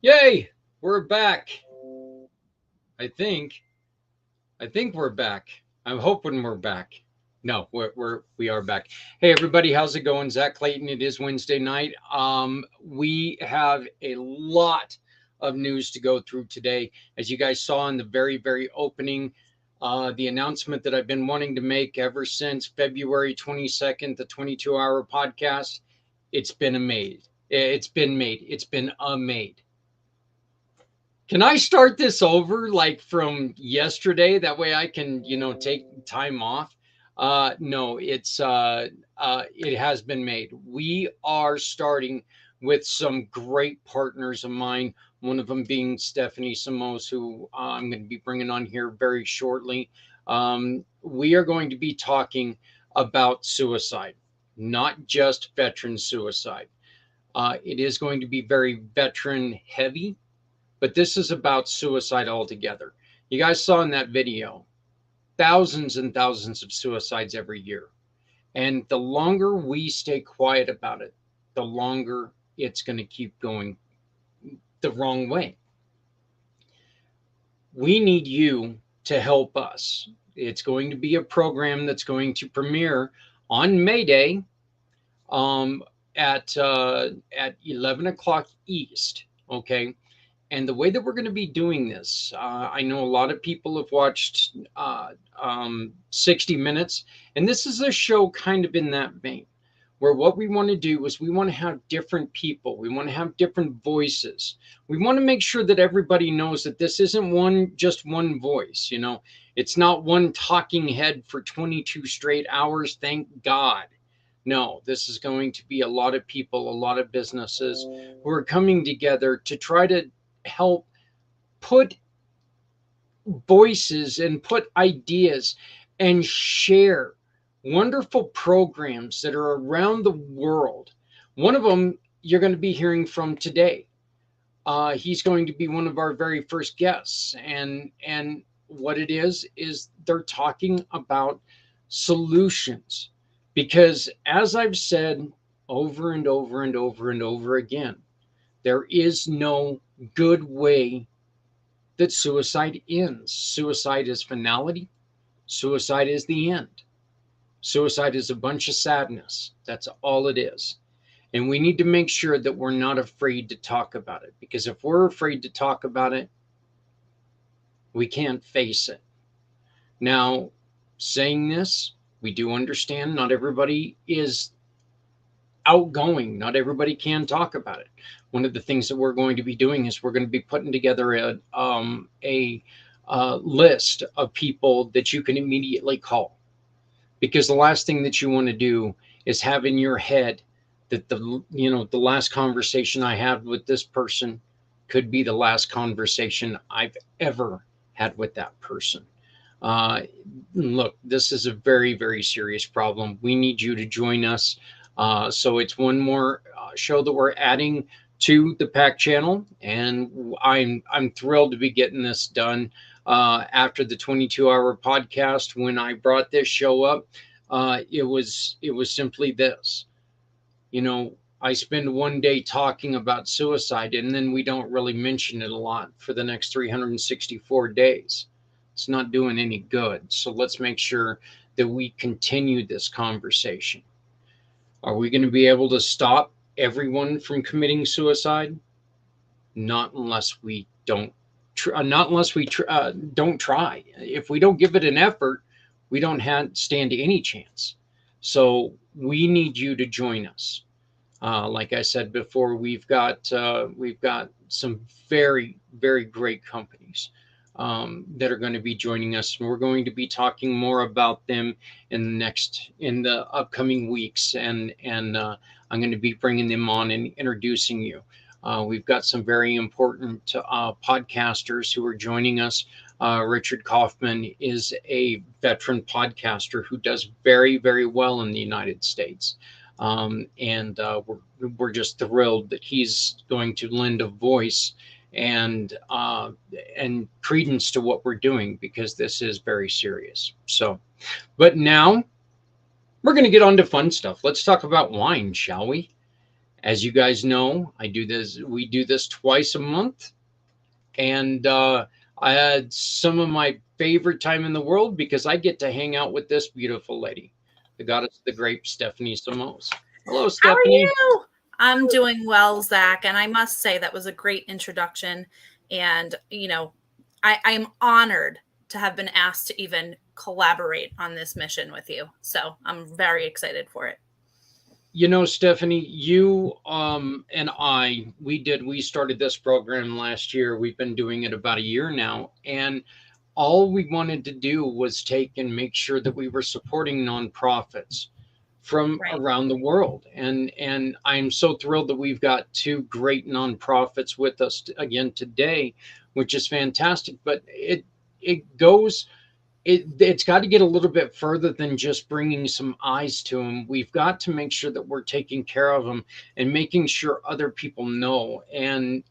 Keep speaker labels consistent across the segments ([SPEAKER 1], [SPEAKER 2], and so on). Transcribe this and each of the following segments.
[SPEAKER 1] Yay, we're back. I think we're back. I'm hoping we're back. No, we are back. Hey everybody, how's it going? Zach Clayton. It is Wednesday night. We have a lot of news to go through today. As you guys saw in the very opening, the announcement that I've been wanting to make ever since February 22nd, the 22-hour podcast, it's been made. It's been made. Can I start this over like from yesterday? That way I can, take time off. No, it has been made. We are starting with some great partners of mine. One of them being Stephanie Samos, who I'm going to be bringing on here very shortly. We are going to be talking about suicide, not just veteran suicide. It is going to be very veteran heavy. But this is about suicide altogether. You guys saw in that video, thousands and thousands of suicides every year. And the longer we stay quiet about it, the longer it's going to keep going the wrong way. We need you to help us. It's going to be a program that's going to premiere on May Day at 11 o'clock East, okay? And the way that we're going to be doing this, I know a lot of people have watched 60 Minutes, and this is a show kind of in that vein, where what we want to do is we want to have different people. We want to have different voices. We want to make sure that everybody knows that this isn't just one voice, It's not one talking head for 22 straight hours, thank God. No, this is going to be a lot of people, a lot of businesses who are coming together to try to help put voices and put ideas and share wonderful programs that are around the world. One of them you're going to be hearing from today. He's going to be one of our very first guests, and what it is they're talking about solutions, because as I've said over and over and over and over again, there is no good way that suicide ends. Suicide is finality. Suicide is the end. Suicide is a bunch of sadness. That's all it is. And we need to make sure that we're not afraid to talk about it, because if we're afraid to talk about it, we can't face it. Now, saying this, we do understand not everybody is outgoing. Not everybody can talk about it. One of the things that we're going to be doing is we're going to be putting together a list of people that you can immediately call, because the last thing that you want to do is have in your head that the last conversation I had with this person could be the last conversation I've ever had with that person. Look, this is a very, very serious problem. We need you to join us. So it's one more show that we're adding to the pACT channel, and I'm thrilled to be getting this done. After the 22-hour podcast, when I brought this show up, it was simply this. I spend one day talking about suicide, and then we don't really mention it a lot for the next 364 days. It's not doing any good. So let's make sure that we continue this conversation. Are we going to be able to stop everyone from committing suicide? Not unless we don't. Don't try. If we don't give it an effort, we don't stand any chance. So we need you to join us. Like I said before, we've got some very, very great companies that are going to be joining us, and we're going to be talking more about them in the upcoming weeks, and I'm going to be bringing them on and introducing you. We've got some very important podcasters who are joining us. Richard Kaufman is a veteran podcaster who does very, very well in the United States. And we're just thrilled that he's going to lend a voice and credence to what we're doing, because this is very serious. So, but now we're going to get on to fun stuff. Let's talk about wine, shall we? As you guys know, we do this twice a month, and I had some of my favorite time in the world, because I get to hang out with this beautiful lady, the goddess of the grape, Stephanie Samos. Hello, Stephanie.
[SPEAKER 2] How are you? I'm doing well, Zach, and I must say that was a great introduction. And I'm honored to have been asked to even collaborate on this mission with you. So I'm very excited for it.
[SPEAKER 1] Stephanie, you and we started this program last year. We've been doing it about a year now, and all we wanted to do was take and make sure that we were supporting nonprofits from around the world. And I'm so thrilled that we've got two great nonprofits with us again today, which is fantastic. But it's got to get a little bit further than just bringing some eyes to them. We've got to make sure that we're taking care of them and making sure other people know. And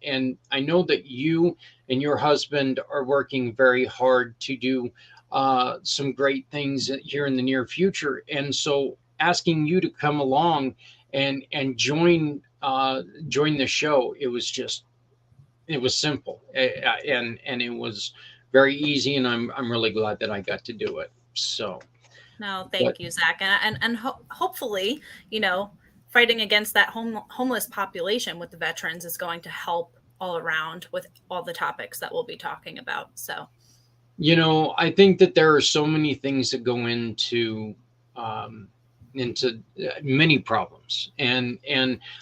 [SPEAKER 1] I know that you and your husband are working very hard to do some great things here in the near future. And so asking you to come along and join the show, it was simple, and it was very easy, and I'm really glad that I got to do it. So,
[SPEAKER 2] no, thank you, Zach, and hopefully, fighting against that homeless population with the veterans is going to help all around with all the topics that we'll be talking about. So,
[SPEAKER 1] I think that there are so many things that go into many problems, and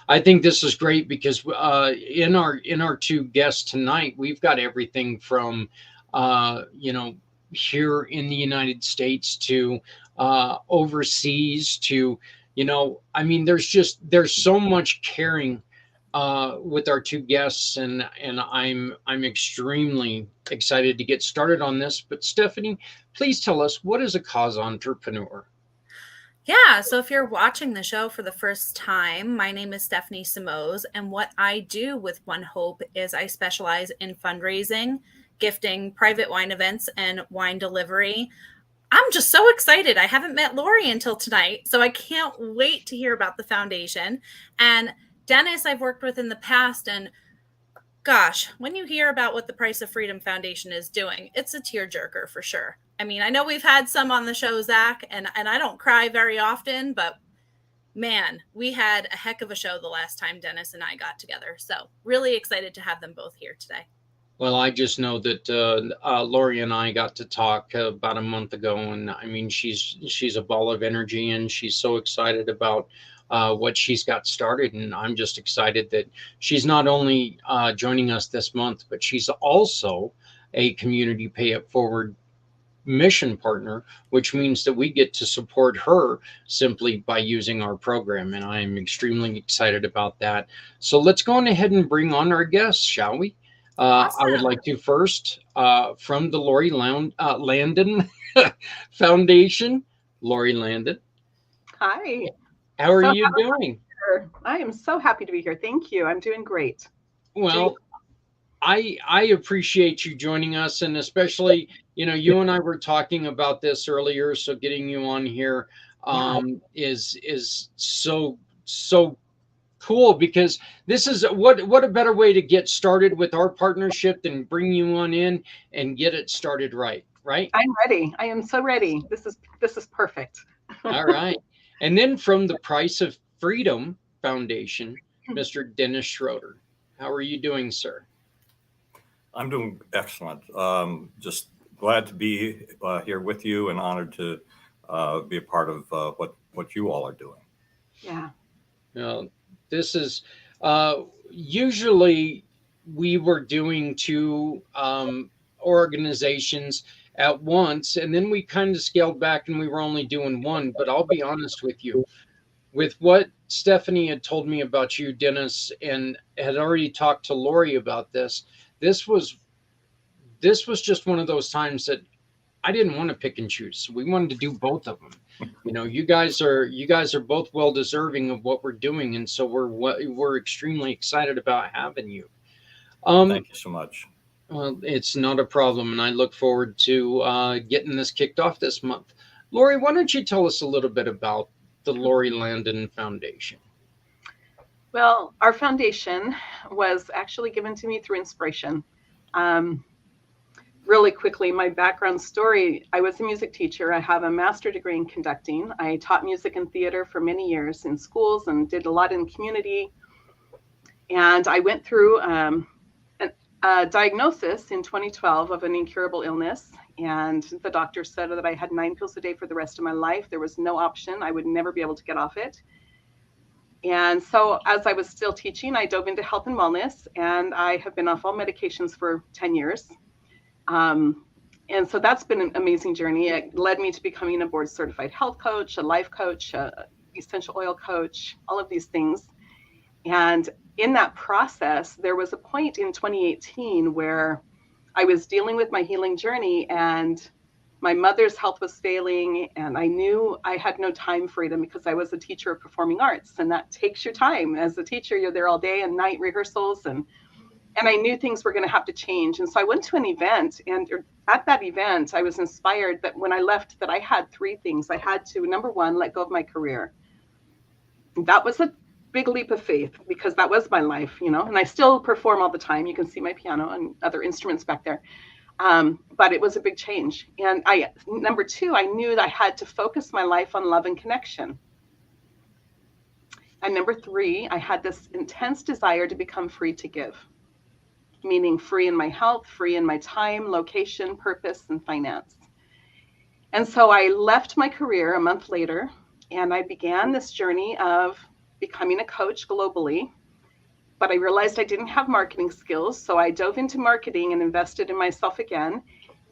[SPEAKER 1] I think this is great, because in our two guests tonight, we've got everything from here in the United States to overseas to, there's so much caring with our two guests, and I'm extremely excited to get started on this. But Stephanie, please tell us, what is a cause entrepreneur?
[SPEAKER 2] Yeah, so if you're watching the show for the first time, my name is Stephanie Simoes, and what I do with ONEHOPE is I specialize in fundraising, gifting, private wine events, and wine delivery. I'm just so excited. I haven't met Lori until tonight, so I can't wait to hear about the foundation. And Dennis, I've worked with in the past, and gosh, when you hear about what the Price of Freedom Foundation is doing, it's a tearjerker for sure. I mean, I know we've had some on the show, Zach, and I don't cry very often, but man, we had a heck of a show the last time Dennis and I got together. So really excited to have them both here today.
[SPEAKER 1] Well, I just know that Lori and I got to talk about a month ago, and I mean, she's a ball of energy, and she's so excited about what she's got started, and I'm just excited that she's not only joining us this month, but she's also a community pay it forward mission partner, which means that we get to support her simply by using our program, and I'm extremely excited about that. So let's go on ahead and bring on our guests, shall we? I would
[SPEAKER 2] Awesome.
[SPEAKER 1] like to first, from the Landin Foundation, Lori Landin.
[SPEAKER 3] Hi.
[SPEAKER 1] How are
[SPEAKER 3] So
[SPEAKER 1] you doing?
[SPEAKER 3] I am so happy to be here. Thank you. I'm doing great.
[SPEAKER 1] Well, I appreciate you joining us, and especially, you and I were talking about this earlier, so getting you on here is so cool, because this is what a better way to get started with our partnership than bring you on in and get it started right.
[SPEAKER 3] I'm ready. I am so ready. This is perfect.
[SPEAKER 1] All right. And then from the Price of Freedom Foundation, Mr. Dennis Schroeder. How are you doing, sir?
[SPEAKER 4] I'm doing excellent. Just glad to be here with you, and honored to be a part of what you all are doing.
[SPEAKER 3] Yeah.
[SPEAKER 1] Well, this is usually we were doing two organizations at once, and then we kind of scaled back and we were only doing one. But I'll be honest with you, with what Stephanie had told me about you, Dennis, and had already talked to Lori about this, this was just one of those times that I didn't want to pick and choose. We wanted to do both of them. You guys are both well deserving of what we're doing, and so we're extremely excited about having you.
[SPEAKER 4] Thank you so much.
[SPEAKER 1] Well, it's not a problem, and I look forward to getting this kicked off this month. Lori, why don't you tell us a little bit about the Lori Landin Foundation?
[SPEAKER 3] Well, our foundation was actually given to me through inspiration. Really quickly, my background story: I was a music teacher. I have a master's degree in conducting. I taught music and theater for many years in schools and did a lot in community. And I went through a diagnosis in 2012 of an incurable illness. And the doctor said that I had 9 pills a day for the rest of my life. There was no option. I would never be able to get off it. And so as I was still teaching, I dove into health and wellness, and I have been off all medications for 10 years. And so that's been an amazing journey. It led me to becoming a board certified health coach, a life coach, a essential oil coach, all of these things. And in that process, there was a point in 2018 where I was dealing with my healing journey, and my mother's health was failing, and I knew I had no time freedom because I was a teacher of performing arts, and that takes your time. As a teacher, you're there all day and night rehearsals, and I knew things were going to have to change. And so I went to an event, and at that event, I was inspired that when I left, that I had 3 things. I had to, number one, let go of my career. That was a big leap of faith, because that was my life, and I still perform all the time. You can see my piano and other instruments back there. But it was a big change. And number 2, I knew that I had to focus my life on love and connection. And number 3, I had this intense desire to become free to give, meaning free in my health, free in my time, location, purpose, and finance. And so I left my career a month later, and I began this journey of becoming a coach globally. But I realized I didn't have marketing skills, so I dove into marketing and invested in myself again.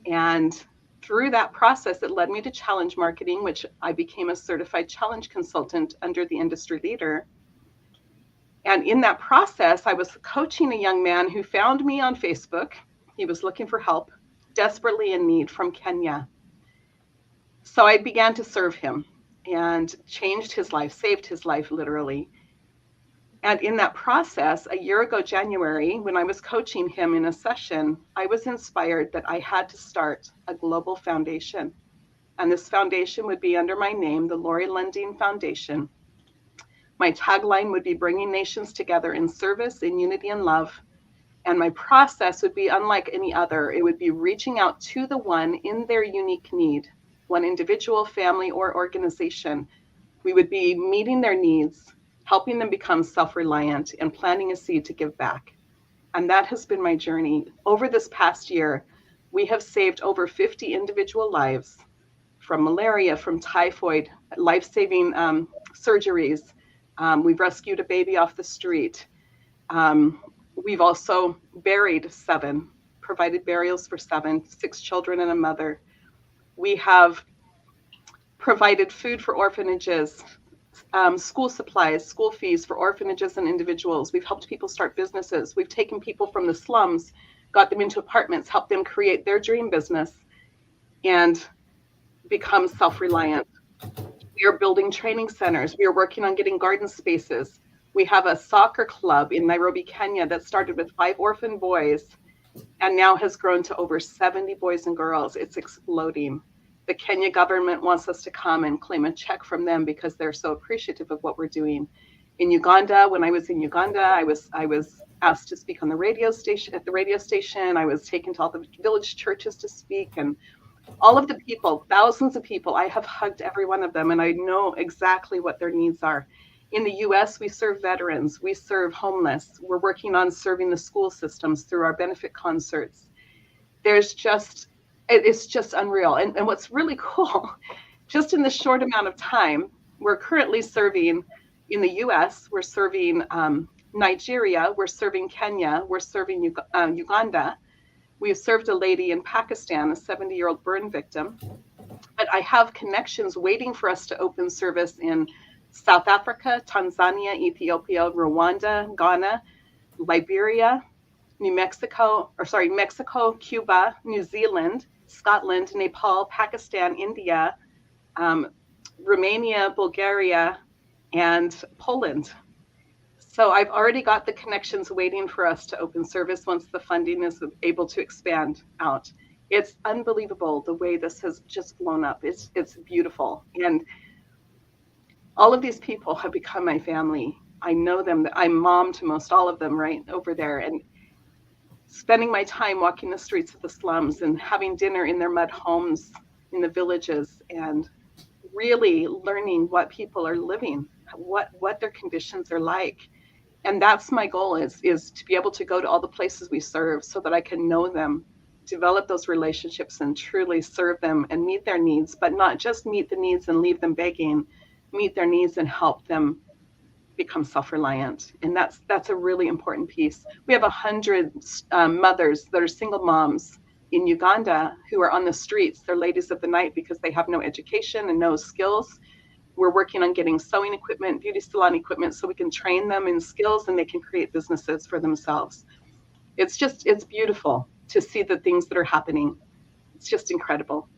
[SPEAKER 3] And through that process, it led me to challenge marketing, which I became a certified challenge consultant under the industry leader. And in that process, I was coaching a young man who found me on Facebook. He was looking for help, desperately in need, from Kenya. So I began to serve him and changed his life, saved his life, literally. And in that process, a year ago, January, when I was coaching him in a session, I was inspired that I had to start a global foundation. And this foundation would be under my name, the Lori Landin Foundation. My tagline would be bringing nations together in service, in unity and love. And my process would be unlike any other. It would be reaching out to the one in their unique need, one individual, family, or organization. We would be meeting their needs, helping them become self-reliant, and planting a seed to give back. And that has been my journey. Over this past year, we have saved over 50 individual lives from malaria, from typhoid, life-saving surgeries. We've rescued a baby off the street. We've also buried 7, provided burials for 7, 6 children and a mother. We have provided food for orphanages, school supplies, school fees for orphanages and individuals. We've helped people start businesses. We've taken people from the slums, got them into apartments, helped them create their dream business and become self-reliant. We are building training centers. We are working on getting garden spaces. We have a soccer club in Nairobi, Kenya that started with 5 orphan boys and now has grown to over 70 boys and girls. It's exploding. The Kenya government wants us to come and claim a check from them because they're so appreciative of what we're doing. In Uganda, when I was in Uganda, I was asked to speak on the radio station. At the radio station, I was taken to all the village churches to speak, and all of the people, thousands of people, I have hugged every one of them, and I know exactly what their needs are. In the US, we serve veterans, we serve homeless. We're working on serving the school systems through our benefit concerts. It's just unreal. And what's really cool, just in this short amount of time, we're currently serving in the US, we're serving Nigeria, we're serving Kenya, we're serving Uganda. We've served a lady in Pakistan, a 70-year-old burn victim. But I have connections waiting for us to open service in South Africa, Tanzania, Ethiopia, Rwanda, Ghana, Liberia, Mexico, Cuba, New Zealand, Scotland, Nepal, Pakistan, India, Romania, Bulgaria, and Poland. So I've already got the connections waiting for us to open service once the funding is able to expand out. It's unbelievable the way this has just blown up. It's beautiful. And all of these people have become my family. I know them. I'm mom to most all of them right over there. And spending my time walking the streets of the slums and having dinner in their mud homes in the villages and really learning what people are living, what their conditions are like. And that's my goal is to be able to go to all the places we serve so that I can know them, develop those relationships and truly serve them and meet their needs, but not just meet the needs and leave them begging, meet their needs and help them become self-reliant. And that's a really important piece. We have 100 mothers that are single moms in Uganda who are on the streets. They're ladies of the night because they have no education and no skills. We're working on getting sewing equipment, beauty salon equipment, so we can train them in skills and they can create businesses for themselves. It's beautiful to see the things that are happening. It's just incredible.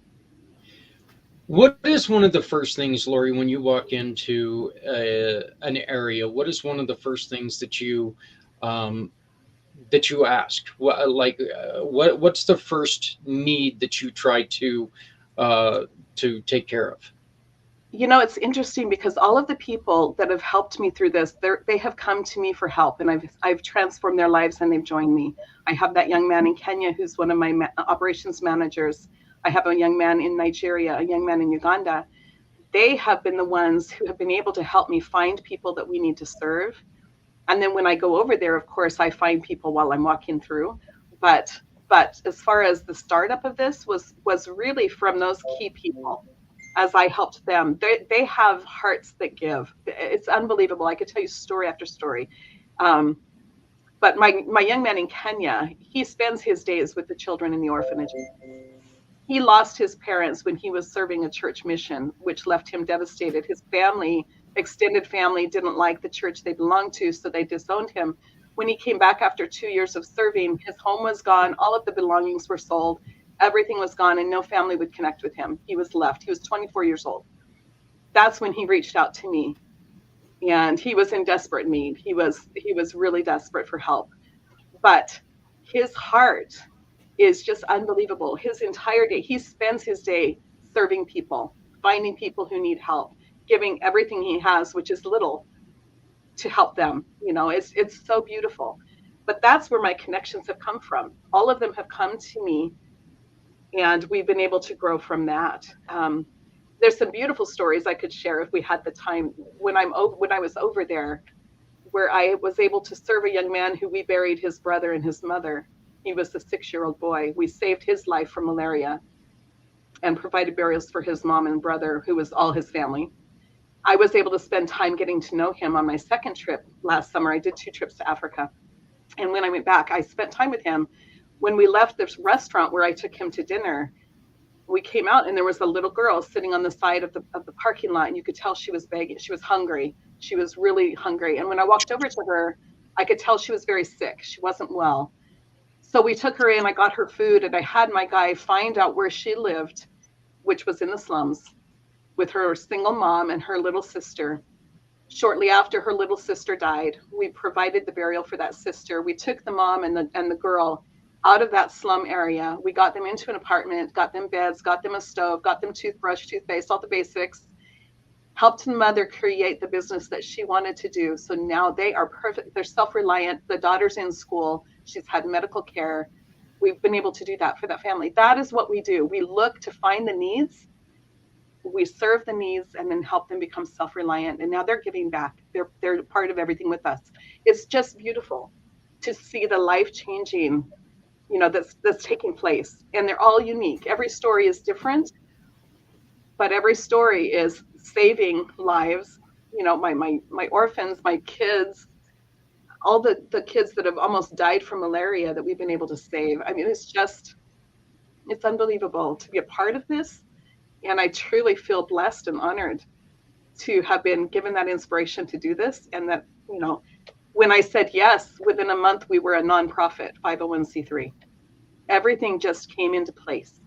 [SPEAKER 1] What is one of the first things, Lori, when you walk into an area? What is one of the first things that you ask? What's the first need that you try to take care of?
[SPEAKER 3] You know, it's interesting because all of the people that have helped me through this, they have come to me for help, and I've transformed their lives and they've joined me. I have that young man in Kenya who's one of my operations managers. I have a young man in Nigeria, a young man in Uganda. They have been the ones who have been able to help me find people that we need to serve. And then when I go over there, of course, I find people while I'm walking through. But as far as the startup of this was really from those key people. As I helped them, they have hearts that give. It's unbelievable. I could tell you story after story. But my young man in Kenya, he spends his days with the children in the orphanage. He lost his parents when he was serving a church mission, which left him devastated. His family extended family didn't like the church they belonged to, so they disowned him. When he came back after 2 years of serving, his home was gone, all of the belongings were sold, everything was gone, and no family would connect with him. He was left. He was 24 years old. That's when he reached out to me, and he was in desperate need. He was really desperate for help. But his heart is just unbelievable. His entire day, he spends his day serving people, finding people who need help, giving everything he has, which is little, to help them. You know, it's so beautiful. But that's where my connections have come from. All of them have come to me, and we've been able to grow from that. There's some beautiful stories I could share if we had the time. When I was over there, where I was able to serve a young man who we buried his brother and his mother. He was a 6-year-old boy. We saved his life from malaria and provided burials for his mom and brother, who was all his family. I was able to spend time getting to know him on my second trip last summer. I did 2 trips to Africa. And when I went back, I spent time with him. When we left this restaurant where I took him to dinner, we came out and there was a little girl sitting on the side of the parking lot, and you could tell she was begging. She was hungry. She was really hungry. And when I walked over to her, I could tell she was very sick. She wasn't well. So we took her in, I got her food, and I had my guy find out where she lived, which was in the slums, with her single mom and her little sister. Shortly after her little sister died, we provided the burial for that sister. We took the mom and the girl out of that slum area. We got them into an apartment, got them beds, got them a stove, got them toothbrush, toothpaste, all the basics, helped the mother create the business that she wanted to do. So now they are perfect. They're self-reliant. The daughter's in school. She's had medical care. We've been able to do that for that family. That is what we do. We look to find the needs. We serve the needs and then help them become self-reliant. And now they're giving back. They're part of everything with us. It's just beautiful to see the life-changing, you know, that's taking place. And they're all unique. Every story is different, but every story is saving lives. You know, my orphans, my kids, all the kids that have almost died from malaria that we've been able to save. I mean, it's unbelievable to be a part of this. And I truly feel blessed and honored to have been given that inspiration to do this. And that, you know, when I said yes, within a month, we were a nonprofit 501c3. Everything just came into place.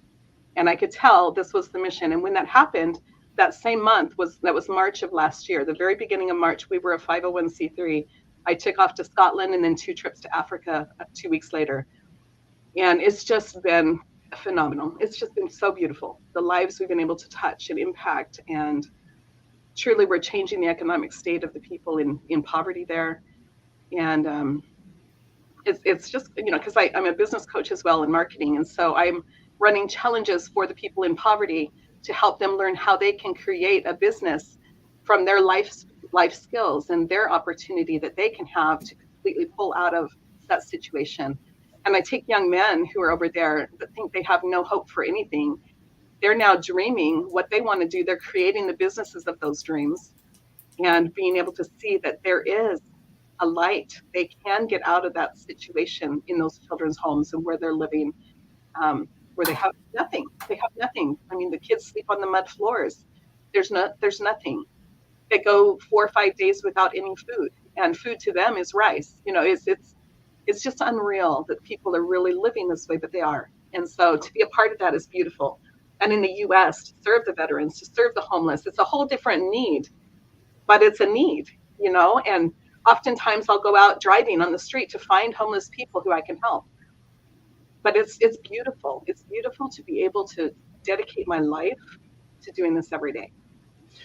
[SPEAKER 3] And I could tell this was the mission. And when that happened, that same month was March of last year. The very beginning of March, we were a 501c3. I took off to Scotland and then 2 trips to Africa 2 weeks later. And it's just been phenomenal. It's just been so beautiful. The lives we've been able to touch and impact, and truly we're changing the economic state of the people in poverty there. And it's just, you know, because I'm a business coach as well in marketing. And so I'm running challenges for the people in poverty to help them learn how they can create a business from their life skills and their opportunity that they can have to completely pull out of that situation. And I take young men who are over there that think they have no hope for anything. They're now dreaming what they want to do. They're creating the businesses of those dreams and being able to see that there is a light. They can get out of that situation in those children's homes and where they're living, where they have nothing. They have nothing. I mean, the kids sleep on the mud floors. There's nothing. They go 4 or 5 days without any food, and food to them is rice. You know, it's just unreal that people are really living this way, but they are. And so to be a part of that is beautiful. And in the U.S., to serve the veterans, to serve the homeless, it's a whole different need, but it's a need, you know. And oftentimes I'll go out driving on the street to find homeless people who I can help. But it's beautiful. It's beautiful to be able to dedicate my life to doing this every day.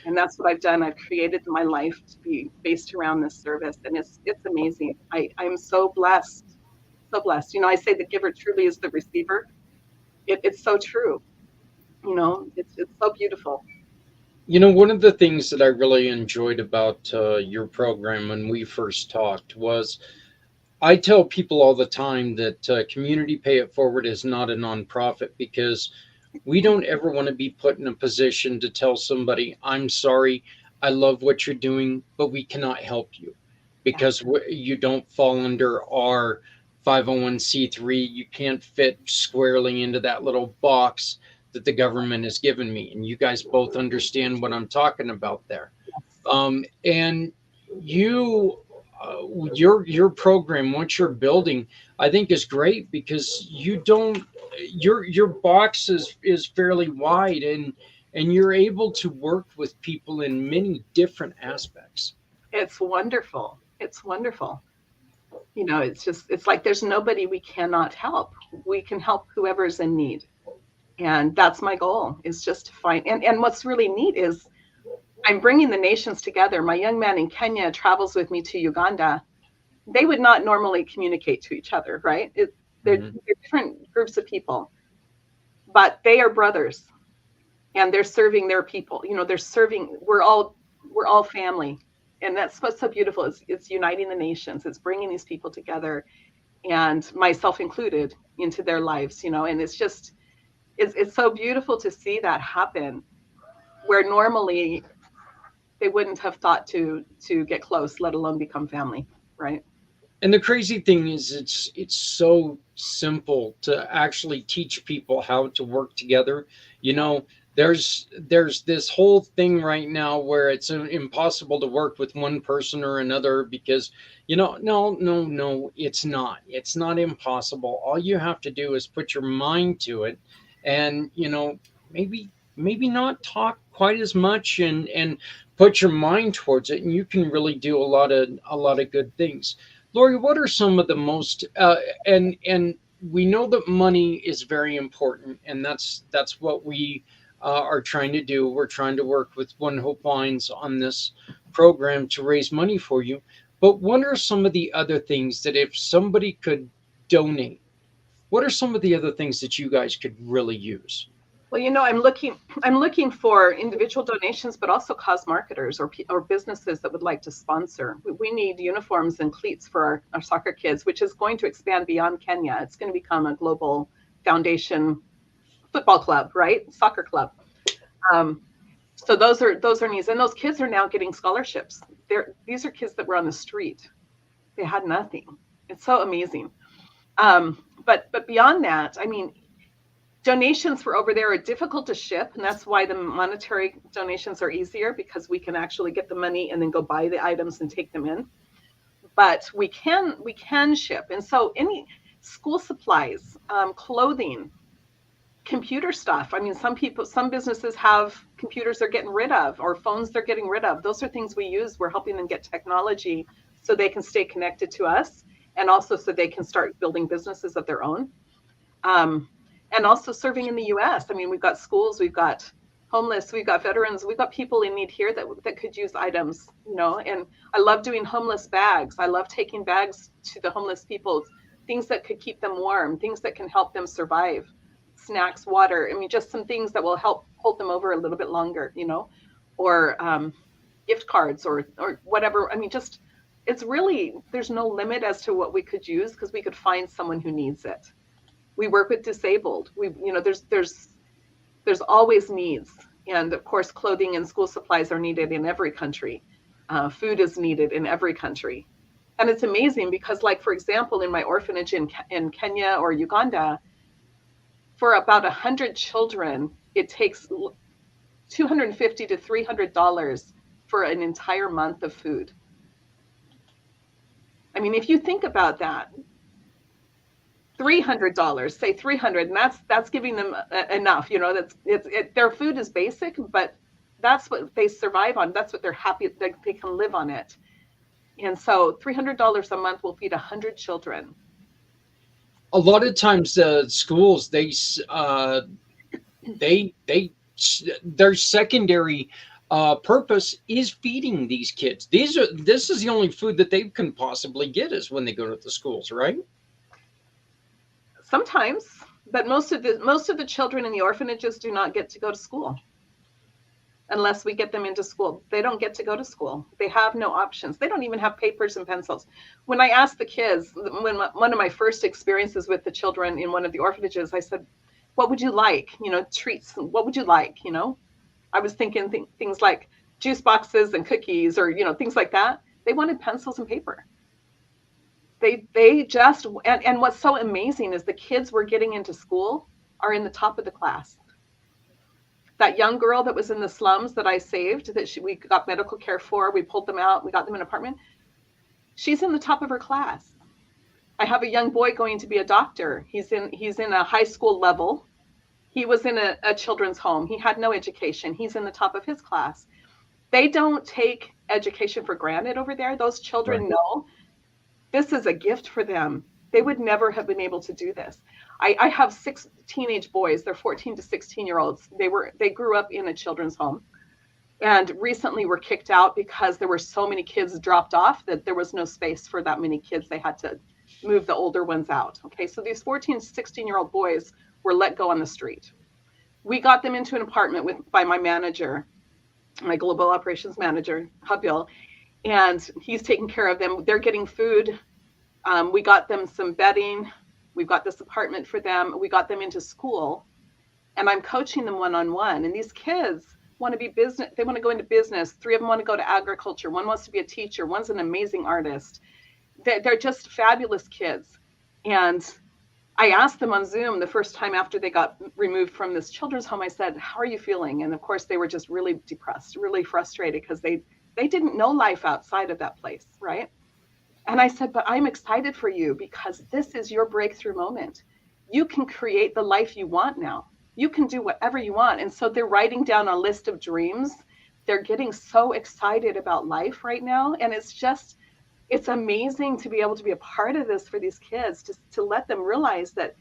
[SPEAKER 3] And that's what I've done. I've created my life to be based around this service. And it's amazing. I'm so blessed, so blessed. You know, I say the giver truly is the receiver. It's so true. You know, it's so beautiful.
[SPEAKER 1] You know, one of the things that I really enjoyed about your program when we first talked was, I tell people all the time that Community Pay It Forward is not a nonprofit, because we don't ever want to be put in a position to tell somebody, I'm sorry, I love what you're doing, but we cannot help you because you don't fall under our 501c3. You can't fit squarely into that little box that the government has given me. And you guys both understand what I'm talking about there. And you, your program, what you're building, I think is great because you don't, your box is fairly wide, and you're able to work with people in many different aspects.
[SPEAKER 3] It's wonderful. It's wonderful. You know, it's like there's nobody we cannot help. We can help whoever's in need. And that's my goal, is just to find, and what's really neat is I'm bringing the nations together. My young man in Kenya travels with me to Uganda. They would not normally communicate to each other, right? They're different groups of people, but they are brothers, and they're serving their people. You know, they're serving. We're all family, and that's what's so beautiful. It's uniting the nations. It's bringing these people together, and myself included, into their lives. You know, and it's just it's so beautiful to see that happen, where normally they wouldn't have thought to get close, let alone become family, right?
[SPEAKER 1] And the crazy thing is, it's so simple to actually teach people how to work together. You know, there's this whole thing right now where it's impossible to work with one person or another because, you know, no, it's not. It's not impossible. All you have to do is put your mind to it, and you know, maybe not talk quite as much, and put your mind towards it, and you can really do a lot of good things. Lori, what are some of the most and we know that money is very important, and that's what we are trying to do. We're trying to work with One Hope Wines on this program to raise money for you. But what are some of the other things that if somebody could donate, what are some of the other things that you guys could really use?
[SPEAKER 3] Well, you know, I'm looking for individual donations, but also cause marketers or businesses that would like to sponsor. We need uniforms and cleats for our soccer kids, which is going to expand beyond Kenya. It's going to become a global foundation football club, right? Soccer club. So those are needs, and those kids are now getting scholarships. These are kids that were on the street. They had nothing. It's so amazing. But beyond that, I mean, donations for over there are difficult to ship, and that's why the monetary donations are easier, because we can actually get the money and then go buy the items and take them in. But we can ship, and so any school supplies, clothing, computer stuff. I mean, some businesses have computers they're getting rid of, or phones they're getting rid of. Those are things we use. We're helping them get technology so they can stay connected to us, and also so they can start building businesses of their own. And also serving in the U.S. I mean, we've got schools, we've got homeless, we've got veterans, we've got people in need here that could use items, you know. And I love doing homeless bags. I love taking bags to the homeless people, things that could keep them warm, things that can help them survive, snacks, water. I mean, just some things that will help hold them over a little bit longer, you know, or gift cards or whatever. I mean, just it's really, there's no limit as to what we could use, because we could find someone who needs it. We work with disabled. There's always needs, and of course, clothing and school supplies are needed in every country. Food is needed in every country, and it's amazing because, like, for example, in my orphanage in Kenya or Uganda, for about 100 children, it takes $250 to $300 for an entire month of food. I mean, if you think about that, $300, say 300, and that's giving them enough. You know, their food is basic, but that's what they survive on. That's what they're happy that they can live on it. And so $300 a month will feed 100 children.
[SPEAKER 1] A lot of times, schools their secondary purpose is feeding these kids. This is the only food that they can possibly get is when they go to the schools, right?
[SPEAKER 3] Sometimes, but most of the children in the orphanages do not get to go to school unless we get them into school. They don't get to go to school. They have no options. They don't even have papers and pencils. When I asked the kids, one of my first experiences with the children in one of the orphanages, I said, "What would you like? You know, treats. What would you like? You know?" I was thinking things like juice boxes and cookies, or things like that. They wanted pencils and paper. They just, and what's so amazing is the kids we're getting into school are in the top of the class. That young girl that was in the slums that I saved, we got medical care for, we pulled them out, we got them an apartment. She's in the top of her class. I have a young boy going to be a doctor. He's in a high school level. He was in a children's home. He had no education. He's in the top of his class. They don't take education for granted over there. Those children know this is a gift for them. They would never have been able to do this. I have 6 teenage boys. They're 14 to 16-year-olds. They grew up in a children's home and recently were kicked out because there were so many kids dropped off that there was no space for that many kids. They had to move the older ones out. Okay, so these 14 to 16-year-old boys were let go on the street. We got them into an apartment by my manager, my global operations manager, Hubil, and he's taking care of them. They're getting food. We got them some bedding. We've got this apartment for them. We got them into school, and I'm coaching them one-on-one. And these kids want to be business. They want to go into business. 3 of them want to go to agriculture. One wants to be a teacher. One's an amazing artist. They're just fabulous kids. And I asked them on Zoom the first time after they got removed from this children's home, I said, how are you feeling? And of course, they were just really depressed, really frustrated because they didn't know life outside of that place, right? And I said, but I'm excited for you because this is your breakthrough moment. You can create the life you want now. You can do whatever you want. And so they're writing down a list of dreams. They're getting so excited about life right now. And it's amazing to be able to be a part of this for these kids, just to let them realize that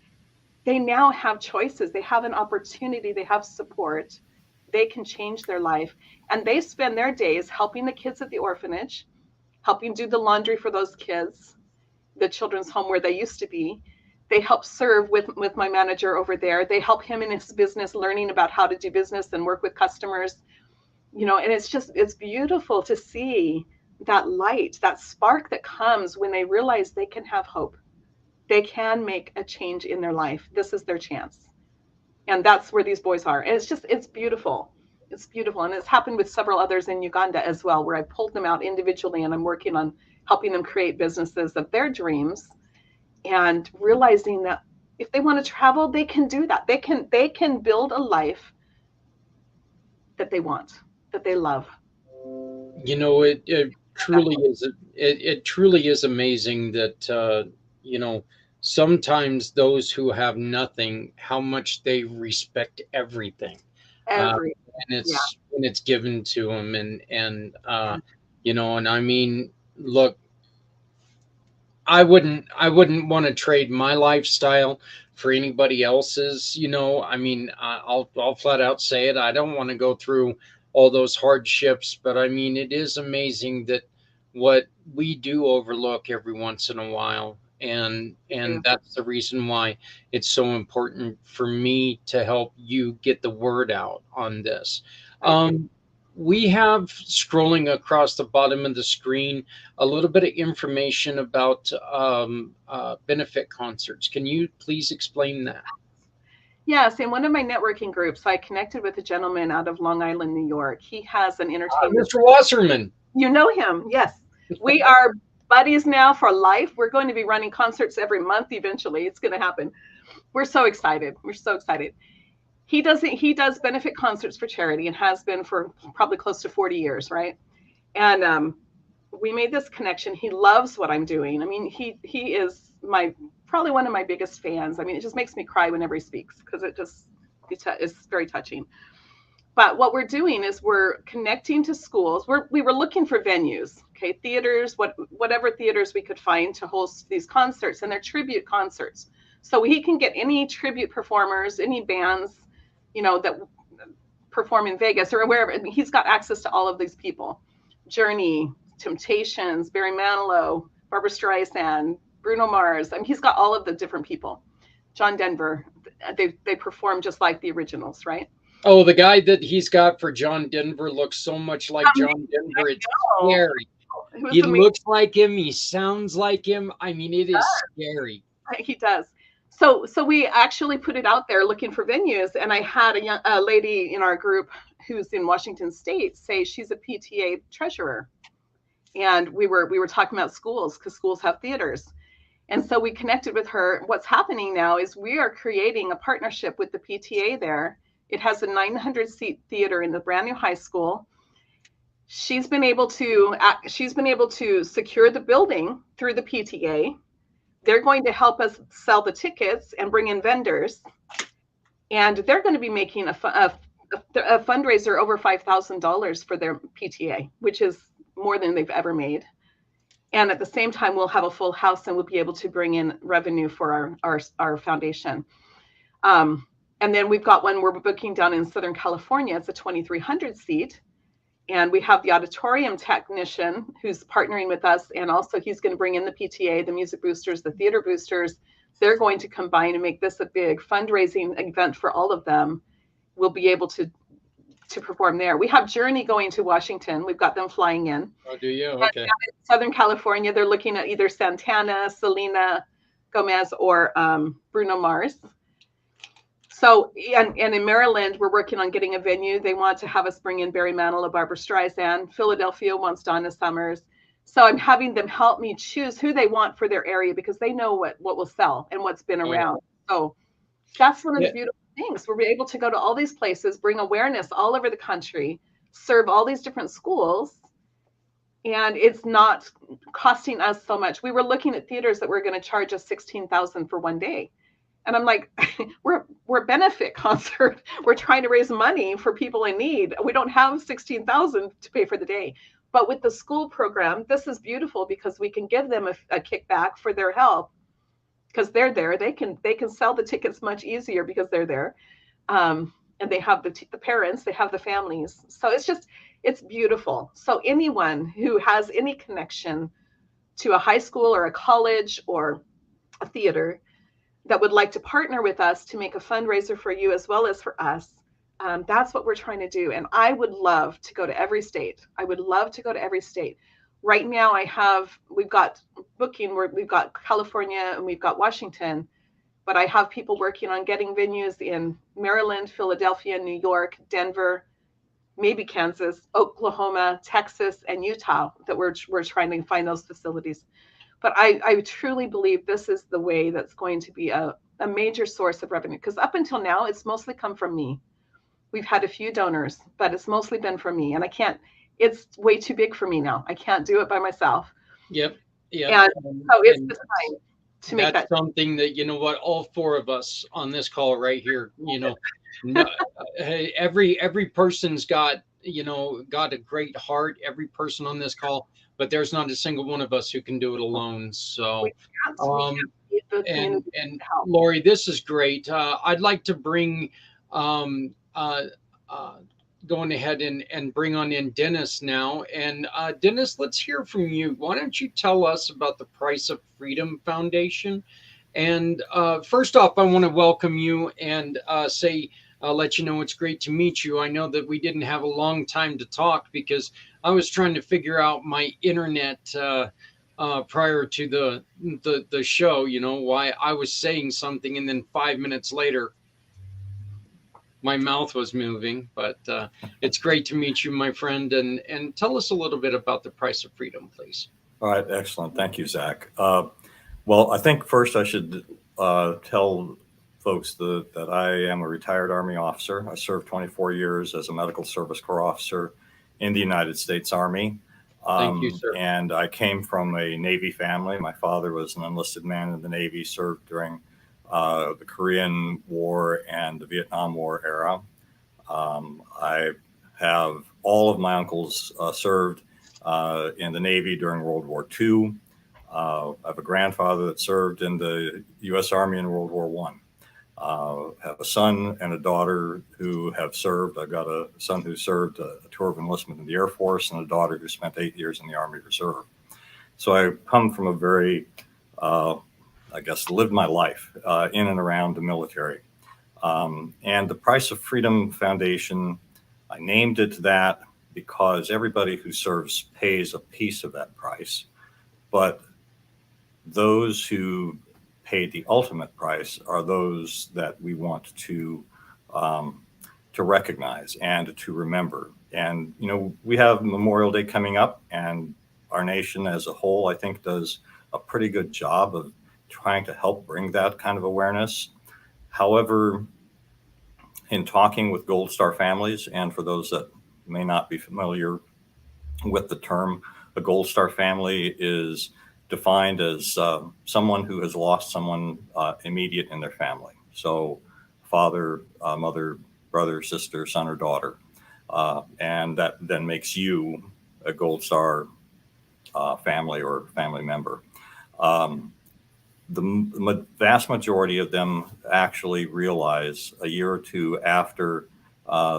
[SPEAKER 3] they now have choices. They have an opportunity. They have support. They can change their life. And they spend their days helping the kids at the orphanage, helping do the laundry for those kids, the children's home where they used to be. They help serve with my manager over there. They help him in his business, learning about how to do business and work with customers. And it's beautiful to see that light, that spark that comes when they realize they can have hope. They can make a change in their life. This is their chance. And that's where these boys are. And it's beautiful. It's beautiful. And it's happened with several others in Uganda as well, where I pulled them out individually and I'm working on helping them create businesses of their dreams and realizing that if they want to travel, they can do that. They can build a life that they want, that they love.
[SPEAKER 1] It truly is. It truly is amazing that sometimes those who have nothing, how much they respect everything, and it's given to them, and I mean, look, I wouldn't want to trade my lifestyle for anybody else's. I mean, I'll flat out say it. I don't want to go through all those hardships, but I mean, it is amazing that what we do overlook every once in a while. And that's the reason why it's so important for me to help you get the word out on this. We have, scrolling across the bottom of the screen, a little bit of information about benefit concerts. Can you please explain that?
[SPEAKER 3] Yes, in one of my networking groups, I connected with a gentleman out of Long Island, New York. He has an entertainment.
[SPEAKER 1] Mr. Wasserman.
[SPEAKER 3] You know him, yes. We are buddies now for life. We're going to be running concerts every month eventually. It's going to happen. We're so excited. We're so excited. He does benefit concerts for charity and has been for probably close to 40 years, right? And we made this connection. He loves what I'm doing. I mean, he is probably one of my biggest fans. I mean, it just makes me cry whenever he speaks because it's very touching. But what we're doing is we're connecting to schools. We were looking for venues, okay, theaters, whatever theaters we could find to host these concerts, and they're tribute concerts. So he can get any tribute performers, any bands, that perform in Vegas or wherever. I mean, he's got access to all of these people. Journey, Temptations, Barry Manilow, Barbra Streisand, Bruno Mars. I mean, he's got all of the different people. John Denver. They perform just like the originals, right?
[SPEAKER 1] Oh, the guy that he's got for John Denver looks so much like John Denver. It's scary. He looks like him. He sounds like him. I mean, it is scary.
[SPEAKER 3] He does. So we actually put it out there looking for venues, and I had a lady in our group who's in Washington State say she's a PTA treasurer, and we were talking about schools because schools have theaters, and so we connected with her. What's happening now is we are creating a partnership with the PTA there It has a 900-seat theater in the brand new high school. She's been able to secure the building through the PTA. They're going to help us sell the tickets and bring in vendors, and they're going to be making a fundraiser over $5,000 for their PTA, which is more than they've ever made. And at the same time, we'll have a full house and we'll be able to bring in revenue for our foundation. And then we've got one we're booking down in Southern California. It's a 2,300 seat. And we have the auditorium technician who's partnering with us. And also he's going to bring in the PTA, the music boosters, the theater boosters. They're going to combine and make this a big fundraising event for all of them. We'll be able to perform there. We have Journey going to Washington. We've got them flying in.
[SPEAKER 1] Oh, do you? Okay.
[SPEAKER 3] In Southern California, they're looking at either Santana, Selena Gomez, or Bruno Mars. So, and in Maryland, we're working on getting a venue. They want to have us bring in Barry Manilow, Barbara Streisand. Philadelphia wants Donna Summers. So I'm having them help me choose who they want for their area because they know what will sell and what's been around. So that's one of the beautiful things. We're able to go to all these places, bring awareness all over the country, serve all these different schools, and it's not costing us so much. We were looking at theaters that were going to charge us $16,000 for one day. And I'm like, we're a benefit concert. We're trying to raise money for people in need. We don't have $16,000 to pay for the day. But with the school program, this is beautiful because we can give them a kickback for their help because they're there. They can sell the tickets much easier because they're there. And they have the parents, they have the families. So it's beautiful. So anyone who has any connection to a high school or a college or a theater that would like to partner with us to make a fundraiser for you as well as for us, that's what we're trying to do. And I would love to go to every state. I would love to go to every state. Right now we've got booking where we've got California and we've got Washington, but I have people working on getting venues in Maryland, Philadelphia, New York, Denver, maybe Kansas, Oklahoma, Texas, and Utah that we're trying to find those facilities. But I truly believe this is the way that's going to be a major source of revenue. Because up until now, it's mostly come from me. We've had a few donors, but it's mostly been from me. And it's way too big for me now. I can't do it by myself.
[SPEAKER 1] Yep.
[SPEAKER 3] And so it's the time to make that.
[SPEAKER 1] That's something that, all four of us on this call right here, every person's got a great heart, every person on this call, but there's not a single one of us who can do it alone. So, and Lori, this is great. I'd like to bring, going ahead and bring on in Dennis now. And Dennis, let's hear from you. Why don't you tell us about the Price of Freedom Foundation? And first off, I want to welcome you and let you know it's great to meet you. I know that we didn't have a long time to talk because I was trying to figure out my internet prior to the show, why I was saying something and then 5 minutes later my mouth was moving. But it's great to meet you, my friend, and tell us a little bit about the Price of Freedom, please.
[SPEAKER 4] All right, excellent. Thank you, Zach. Well, I think first I should tell folks that I am a retired Army officer. I served 24 years as a medical service corps officer in the United States Army.
[SPEAKER 1] Thank you, sir.
[SPEAKER 4] And I came from a Navy family. My father was an enlisted man in the Navy, served during the Korean War and the Vietnam War era. I have all of my uncles served in the Navy during World War II. I have a grandfather that served in the U.S. Army in World War I. Have a son and a daughter who have served. I've got a son who served a tour of enlistment in the Air Force and a daughter who spent 8 years in the Army Reserve. So I come from a very, lived my life in and around the military. And the Price of Freedom Foundation, I named it that because everybody who serves pays a piece of that price. But those who paid the ultimate price are those that we want to recognize and to remember. And, we have Memorial Day coming up, and our nation as a whole, I think, does a pretty good job of trying to help bring that kind of awareness. However, in talking with Gold Star families, and for those that may not be familiar with the term, a Gold Star family is defined as someone who has lost someone immediate in their family. So father, mother, brother, sister, son, or daughter. And that then makes you a Gold Star family or family member. The vast majority of them actually realize a year or two after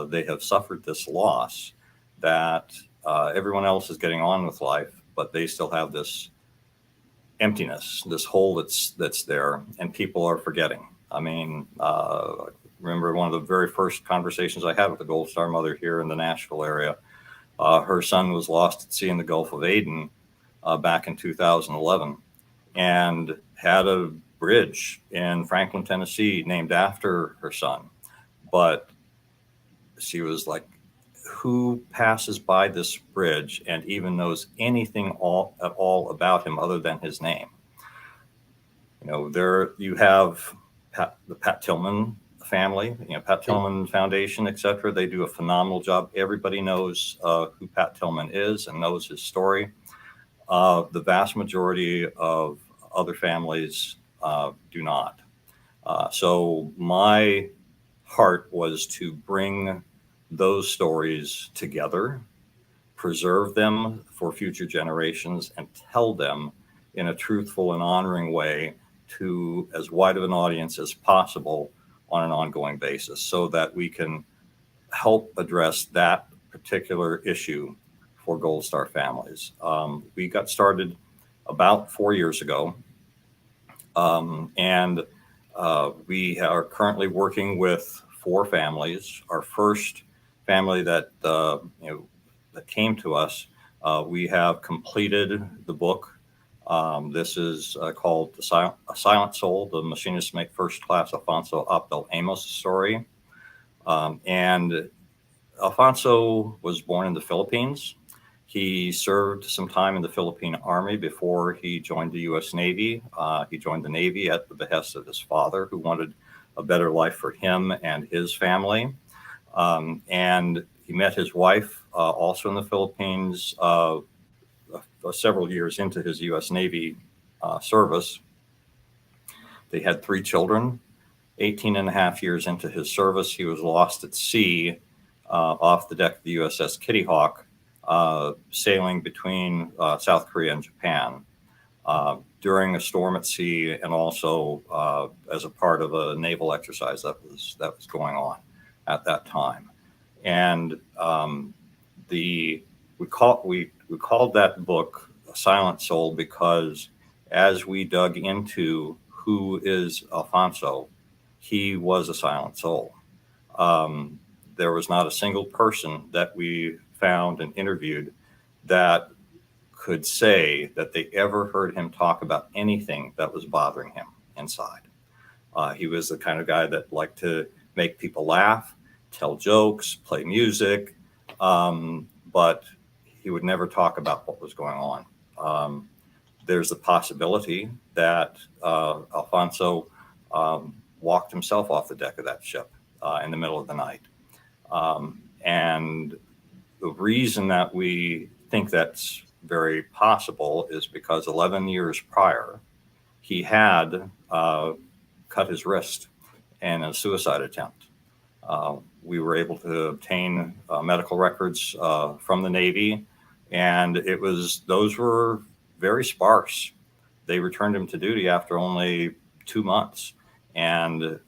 [SPEAKER 4] they have suffered this loss that everyone else is getting on with life, but they still have this emptiness, this hole that's there, and people are forgetting. I mean, remember one of the very first conversations I had with the Gold Star mother here in the Nashville area. Her son was lost at sea in the Gulf of Aden back in 2011, and had a bridge in Franklin, Tennessee named after her son. But she was like, who passes by this bridge and even knows anything at all about him other than his name? You know, there you have the Pat Tillman family, you know, Pat Tillman Foundation, etc. They do a phenomenal job. Everybody knows who Pat Tillman is and knows his story. The vast majority of other families do not. So my heart was to bring those stories together, preserve them for future generations, and tell them in a truthful and honoring way to as wide of an audience as possible on an ongoing basis, so that we can help address that particular issue for Gold Star families. We got started about 4 years ago, and we are currently working with 4 families. Our first family that that came to us, we have completed the book. This is called A Silent Soul: The Machinists Make First Class Alfonso Abdel Amos Story. And Alfonso was born in the Philippines. He served some time in the Philippine Army before he joined the U.S. Navy. He joined the Navy at the behest of his father, who wanted a better life for him and his family. And he met his wife also in the Philippines several years into his U.S. Navy service. They had 3 children. 18 and a half years into his service, he was lost at sea off the deck of the USS Kitty Hawk, sailing between South Korea and Japan during a storm at sea, and also as a part of a naval exercise that was going on at that time. And we called that book A Silent Soul because as we dug into who is Alfonso, he was a silent soul. There was not a single person that we found and interviewed that could say that they ever heard him talk about anything that was bothering him inside. He was the kind of guy that liked to make people laugh, tell jokes, play music, but he would never talk about what was going on. There's the possibility that Alfonso walked himself off the deck of that ship in the middle of the night. And the reason that we think that's very possible is because 11 years prior, he had cut his wrist in a suicide attempt. We were able to obtain medical records from the Navy, and those were very sparse. They returned him to duty after only 2 months. And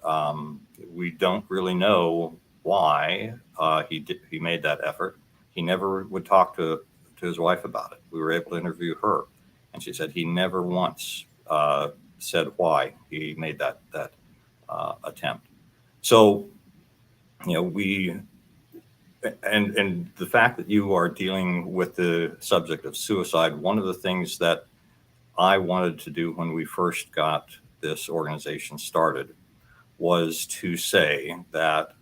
[SPEAKER 4] we don't really know why he made that effort. He never would talk to his wife about it. We were able to interview her, and she said he never once said why he made that attempt. So, you know, and the fact that you are dealing with the subject of suicide, one of the things that I wanted to do when we first got this organization started was to say that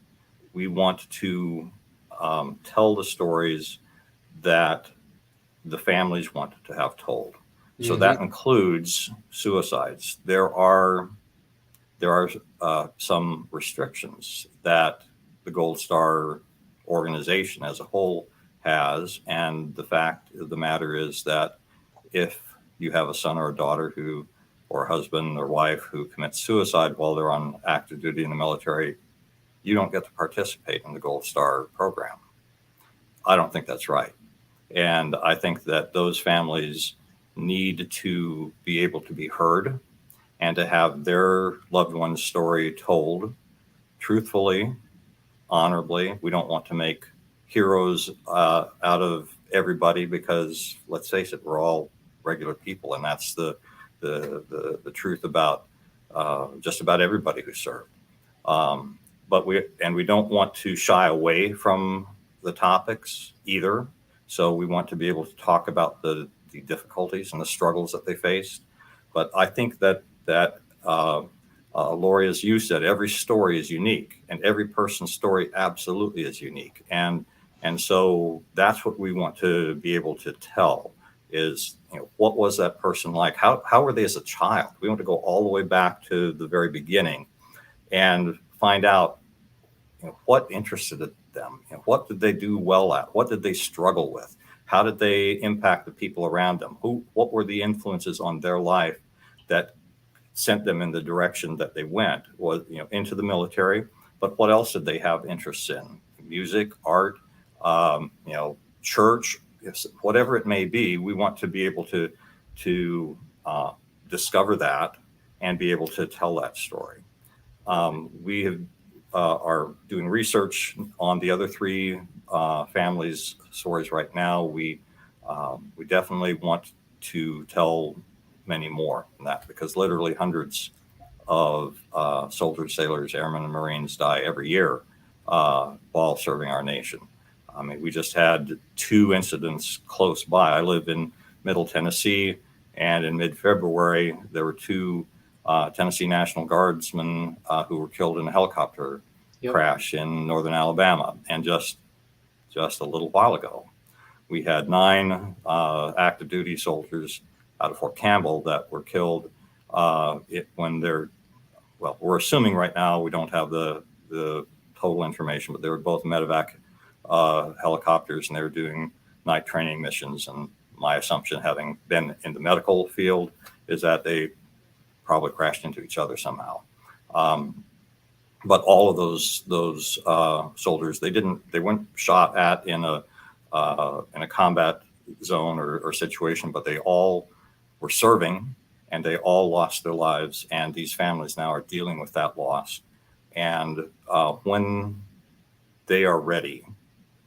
[SPEAKER 4] we want to tell the stories that the families want to have told. So that includes suicides. There are some restrictions that the Gold Star organization as a whole has. And the fact of the matter is that if you have a son or a daughter who, or a husband or wife who commits suicide while they're on active duty in the military, you don't get to participate in the Gold Star program. I don't think that's right. And I think that those families need to be able to be heard and to have their loved one's story told truthfully, honorably. We don't want to make heroes out of everybody because, let's face it, we're all regular people, and that's the truth about just about everybody who served. But we don't want to shy away from the topics either. So we want to be able to talk about the difficulties and the struggles that they faced. But I think that Lori, as you said, every story is unique, and every person's story absolutely is unique. And so that's what we want to be able to tell is, what was that person like? How were they as a child? We want to go all the way back to the very beginning and find out, what interested them? What did they do well at? What did they struggle with? How did they impact the people around them? What were the influences on their life that sent them in the direction that they went? Was into the military, but what else did they have interests in? Music, art, church, whatever it may be. We want to be able to discover that and be able to tell that story. We are doing research on the other three families' stories right now. We definitely want to tell many more than that, because literally hundreds of soldiers, sailors, airmen, and Marines die every year while serving our nation. I mean, we just had 2 incidents close by. I live in Middle Tennessee, and in mid-February, there were 2 Tennessee National Guardsmen who were killed in a helicopter crash in northern Alabama. And just a little while ago, we had 9 active duty soldiers out of Fort Campbell that were killed when they're, we're assuming right now, we don't have the total information, but they were both medevac helicopters, and they were doing night training missions. And my assumption, having been in the medical field, is that they probably crashed into each other somehow. But all of those soldiers, they weren't shot at in a combat zone or situation, but they all were serving, and they all lost their lives. And these families now are dealing with that loss. And when they are ready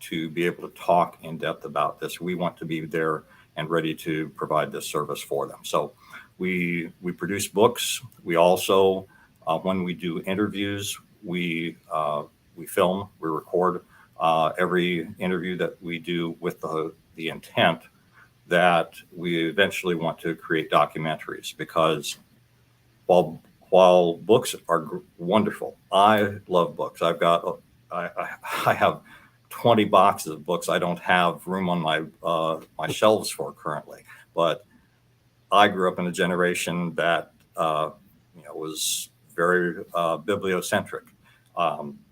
[SPEAKER 4] to be able to talk in depth about this, we want to be there and ready to provide this service for them. So we produce books. We also, when we do interviews, we film, we record every interview that we do with the intent that we eventually want to create documentaries. Because while books are wonderful, I love books. I have 20 boxes of books I don't have room on my shelves for currently. But I grew up in a generation that was very bibliocentric.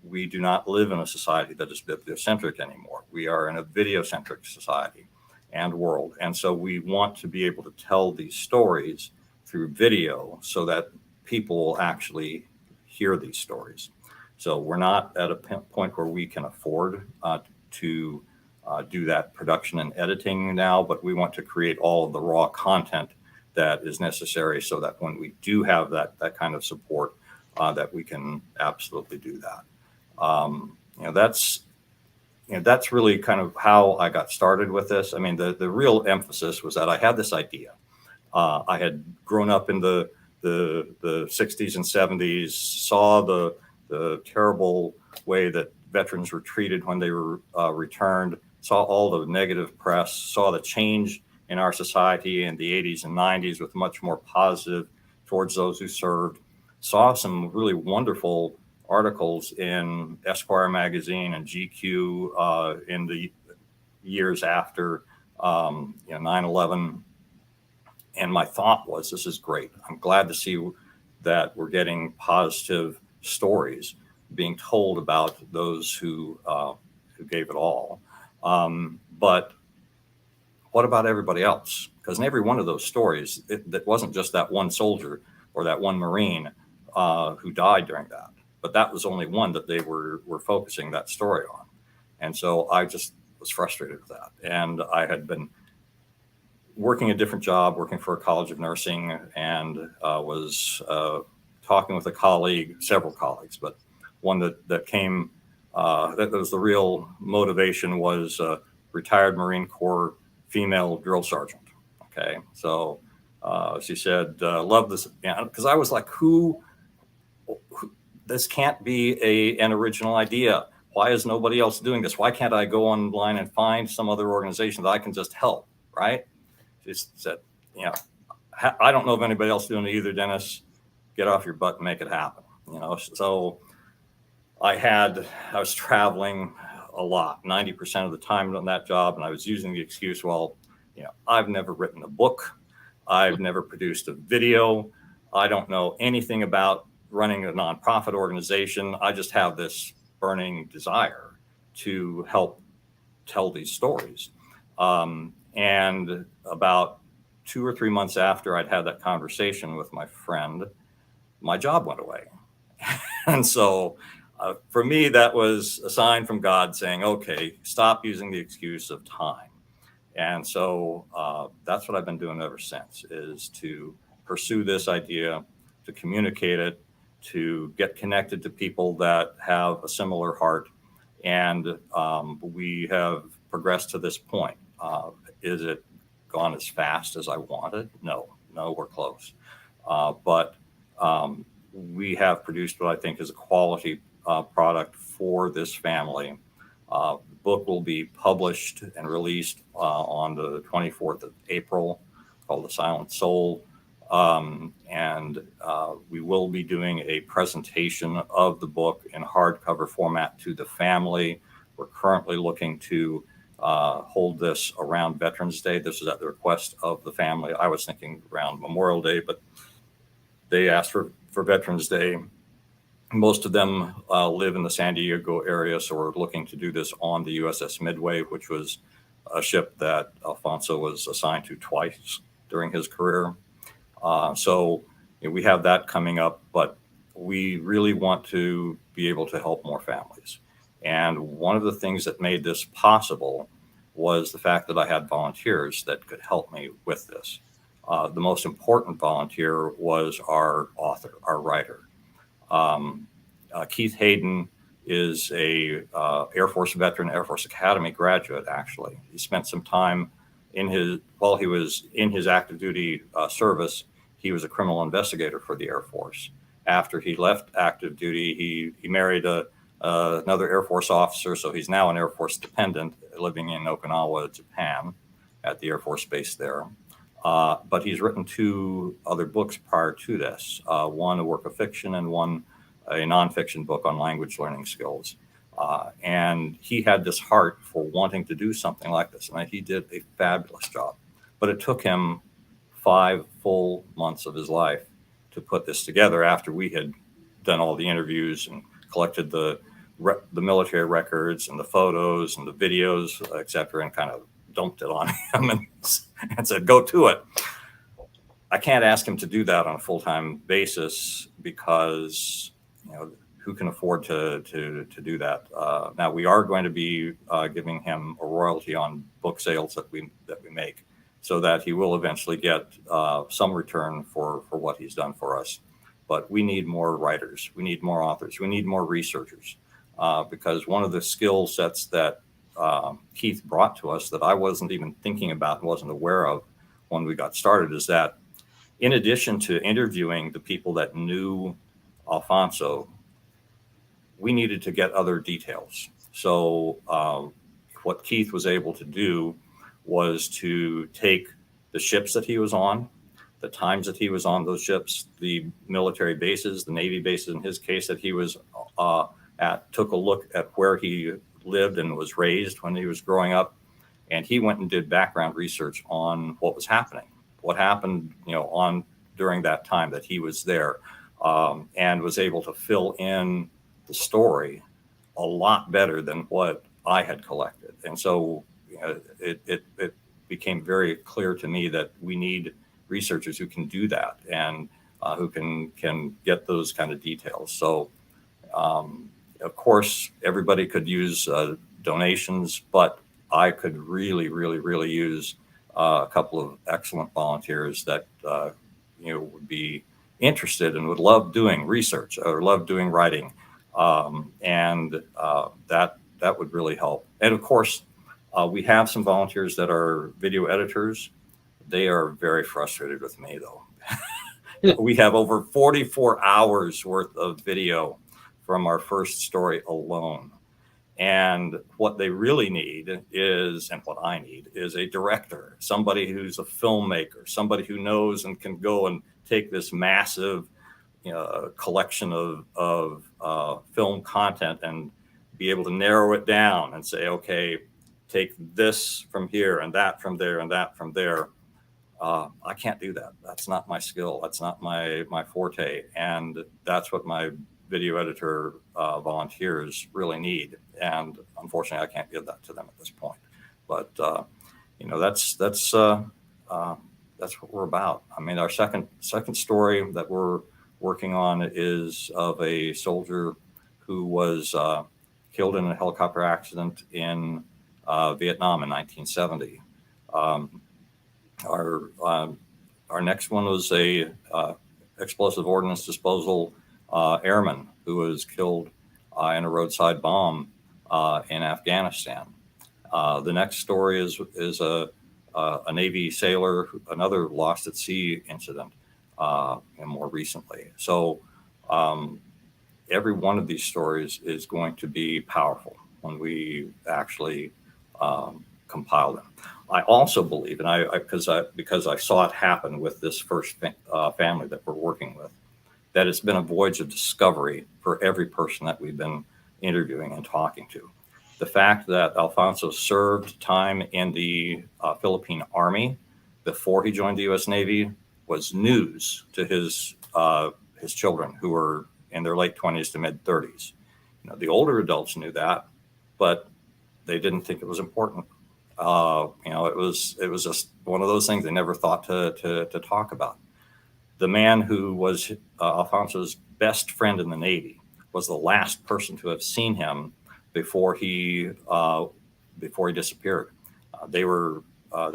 [SPEAKER 4] We do not live in a society that is bibliocentric anymore. We are in a videocentric society and world. And so we want to be able to tell these stories through video so that people will actually hear these stories. So we're not at a point where we can afford to do that production and editing now, but we want to create all of the raw content that is necessary so that when we do have that kind of support, that we can absolutely do that. That's really kind of how I got started with this. I mean, the real emphasis was that I had this idea. I had grown up in the 60s and 70s, saw the terrible way that veterans were treated when they were returned, saw all the negative press, saw the change in our society in the 80s and 90s with much more positive towards those who served, saw some really wonderful articles in Esquire magazine and GQ in the years after 9/11. And my thought was, this is great. I'm glad to see that we're getting positive stories. being told about those who gave it all. But what about everybody else? Because in every one of those stories, that wasn't just that one soldier or that one Marine who died during that, but that was only one that they were focusing that story on. And so I just was frustrated with that. And I had been working a different job, working for a college of nursing, and was talking with a colleague, several colleagues, but one that came, that was the real motivation, was retired Marine Corps female drill sergeant. Okay, so she said, "Love this," because I was like, "Who? This can't be an original idea. Why is nobody else doing this? Why can't I go online and find some other organization that I can just help?" Right? She said, "You know, I don't know of anybody else doing it either, Dennis. Get off your butt and make it happen." You know, so I was traveling a lot, 90% of the time on that job. And I was using the excuse, well, you know, I've never written a book. I've never produced a video. I don't know anything about running a nonprofit organization. I just have this burning desire to help tell these stories. And about 2 or 3 months after I'd had that conversation with my friend, my job went away. And so for me, that was a sign from God saying, okay, stop using the excuse of time. And so that's what I've been doing ever since, is to pursue this idea, to communicate it, to get connected to people that have a similar heart. And we have progressed to this point. Is it gone as fast as I wanted? No, we're close. But we have produced what I think is a quality product for this family. The book will be published and released on the 24th of April, called The Silent Soul. And we will be doing a presentation of the book in hardcover format to the family. We're currently looking to hold this around Veterans Day. This is at the request of the family. I was thinking around Memorial Day, but they asked for Veterans Day. Most of them live in the San Diego area, so we're looking to do this on the USS Midway, which was a ship that Alfonso was assigned to twice during his career. So we have that coming up, but we really want to be able to help more families. And one of the things that made this possible was the fact that I had volunteers that could help me with this. The most important volunteer was our author, our writer. Keith Hayden is a Air Force veteran, Air Force Academy graduate, actually. He spent some time while he was in his active duty service, he was a criminal investigator for the Air Force. After he left active duty, he married another Air Force officer, so he's now an Air Force dependent living in Okinawa, Japan, at the Air Force base there. But he's written 2 other books prior to this, one a work of fiction and one a nonfiction book on language learning skills. And he had this heart for wanting to do something like this. And he did a fabulous job. But it took him 5 full months of his life to put this together after we had done all the interviews and collected the military records and the photos and the videos, et cetera, and kind of dumped it on him and said, go to it. I can't ask him to do that on a full-time basis because, who can afford to do that? Now we are going to be giving him a royalty on book sales that we make, so that he will eventually get some return for what he's done for us. But we need more writers, we need more authors, we need more researchers, because one of the skill sets that Keith brought to us that I wasn't even thinking about and wasn't aware of when we got started is that in addition to interviewing the people that knew Alfonso, we needed to get other details. So what Keith was able to do was to take the ships that he was on, the times that he was on those ships, the military bases, the Navy bases in his case that he was at, took a look at where he lived and was raised when he was growing up. And he went and did background research on what was happening, what happened, during that time that he was there, and was able to fill in the story a lot better than what I had collected. And so it became very clear to me that we need researchers who can do that and who can get those kind of details. So, of course, everybody could use donations, but I could really, really, really use a couple of excellent volunteers that would be interested and would love doing research or love doing writing, and that would really help. And of course, we have some volunteers that are video editors. They are very frustrated with me, though. We have over 44 hours worth of video from our first story alone. And what they really need is, and what I need, is a director, somebody who's a filmmaker, somebody who knows and can go and take this massive collection of film content and be able to narrow it down and say, okay, take this from here and that from there and that from there. I can't do that. That's not my skill. That's not my forte. And that's what my video editor volunteers really need. And unfortunately, I can't give that to them at this point. But that's what we're about. I mean, our second story that we're working on is of a soldier who was killed in a helicopter accident in Vietnam in 1970. Our next one was a explosive ordnance disposal airman who was killed in a roadside bomb in Afghanistan. The next story is a Navy sailor, another lost at sea incident, and more recently. So every one of these stories is going to be powerful when we actually compile them. I also believe, and because I saw it happen with this first family that we're working with, that it's been a voyage of discovery for every person that we've been interviewing and talking to. The fact that Alfonso served time in the Philippine Army before he joined the U.S. Navy was news to his children, who were in their late 20s to mid 30s. The older adults knew that, but they didn't think it was important. It was just one of those things they never thought to talk about. The man who was Alfonso's best friend in the Navy was the last person to have seen him before he disappeared. They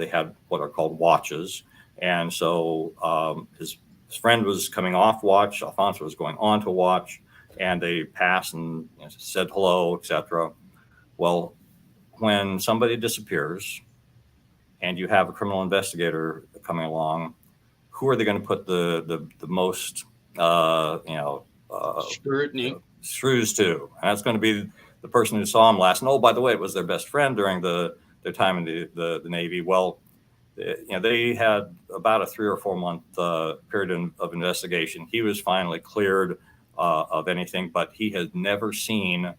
[SPEAKER 4] had what are called watches, and so his friend was coming off watch, Alfonso was going on to watch, and they passed and said hello, etc. Well, when somebody disappears and you have a criminal investigator coming along, who are they going to put the most
[SPEAKER 1] scrutiny
[SPEAKER 4] shrews to? And that's going to be the person who saw him last. And oh, by the way, it was their best friend during their time in the Navy. Well, they had about a 3 or 4 month period of investigation. He was finally cleared of anything, but he had never seen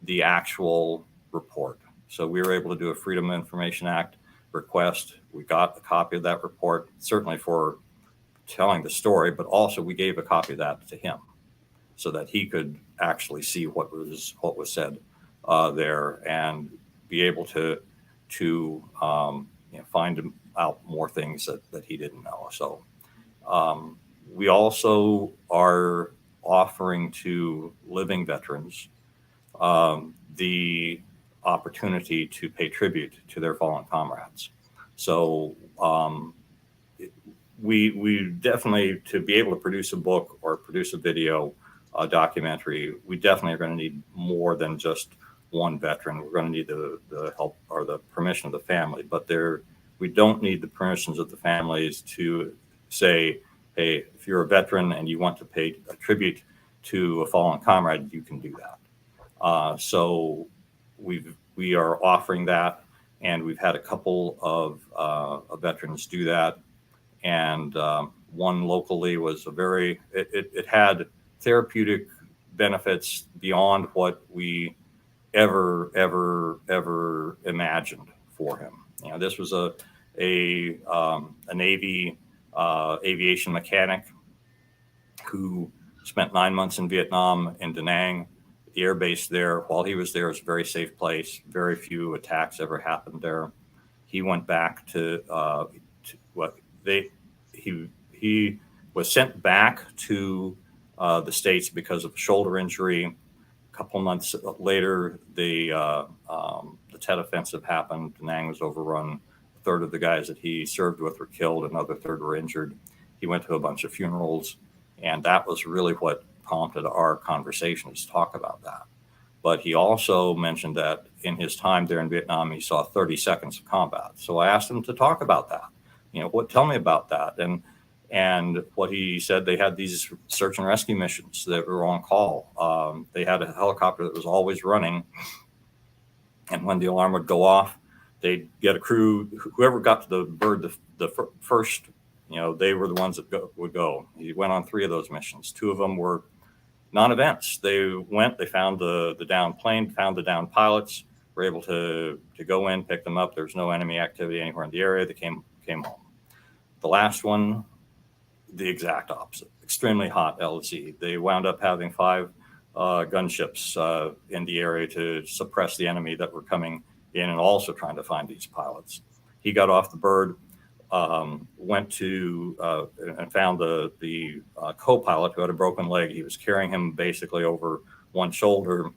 [SPEAKER 4] the actual report. So we were able to do a Freedom of Information Act request. We got a copy of that report, certainly for telling the story, but also we gave a copy of that to him so that he could actually see what was said there and be able to find out more things that he didn't know. So we also are offering to living veterans the opportunity to pay tribute to their fallen comrades. So we definitely, to be able to produce a book or produce a video, a documentary, we definitely are going to need more than just one veteran. We're going to need the help or the permission of the family, but we don't need the permissions of the families to say, hey, if you're a veteran and you want to pay a tribute to a fallen comrade, you can do that. So we are offering that, and we've had a couple of veterans do that. And one locally was it had therapeutic benefits beyond what we ever imagined for him. This was a Navy aviation mechanic who spent 9 months in Vietnam in Da Nang. air base there, while he was there, is a very safe place. Very few attacks ever happened there. He went back to he was sent back to the States because of a shoulder injury. A couple months later, the Tet Offensive happened. Da Nang was overrun. A third of the guys that he served with were killed. Another third were injured. He went to a bunch of funerals, and that was really what prompted our conversations to talk about that. But he also mentioned that in his time there in Vietnam, he saw 30 seconds of combat. So I asked him to talk about that. Tell me about that. And what he said, they had these search and rescue missions that were on call. They had a helicopter that was always running. And when the alarm would go off, they'd get a crew, whoever got to the bird the first, they were the ones that would go. He went on 3 of those missions. 2 of them were non-events. They went, they found the down plane, found the down pilots, were able to go in, pick them up. There's no enemy activity anywhere in the area. They came home. The last one, the exact opposite, extremely hot LZ. They wound up having 5 gunships in the area to suppress the enemy that were coming in and also trying to find these pilots. He got off the bird, went to and found the co-pilot who had a broken leg. He was carrying him basically over one shoulder,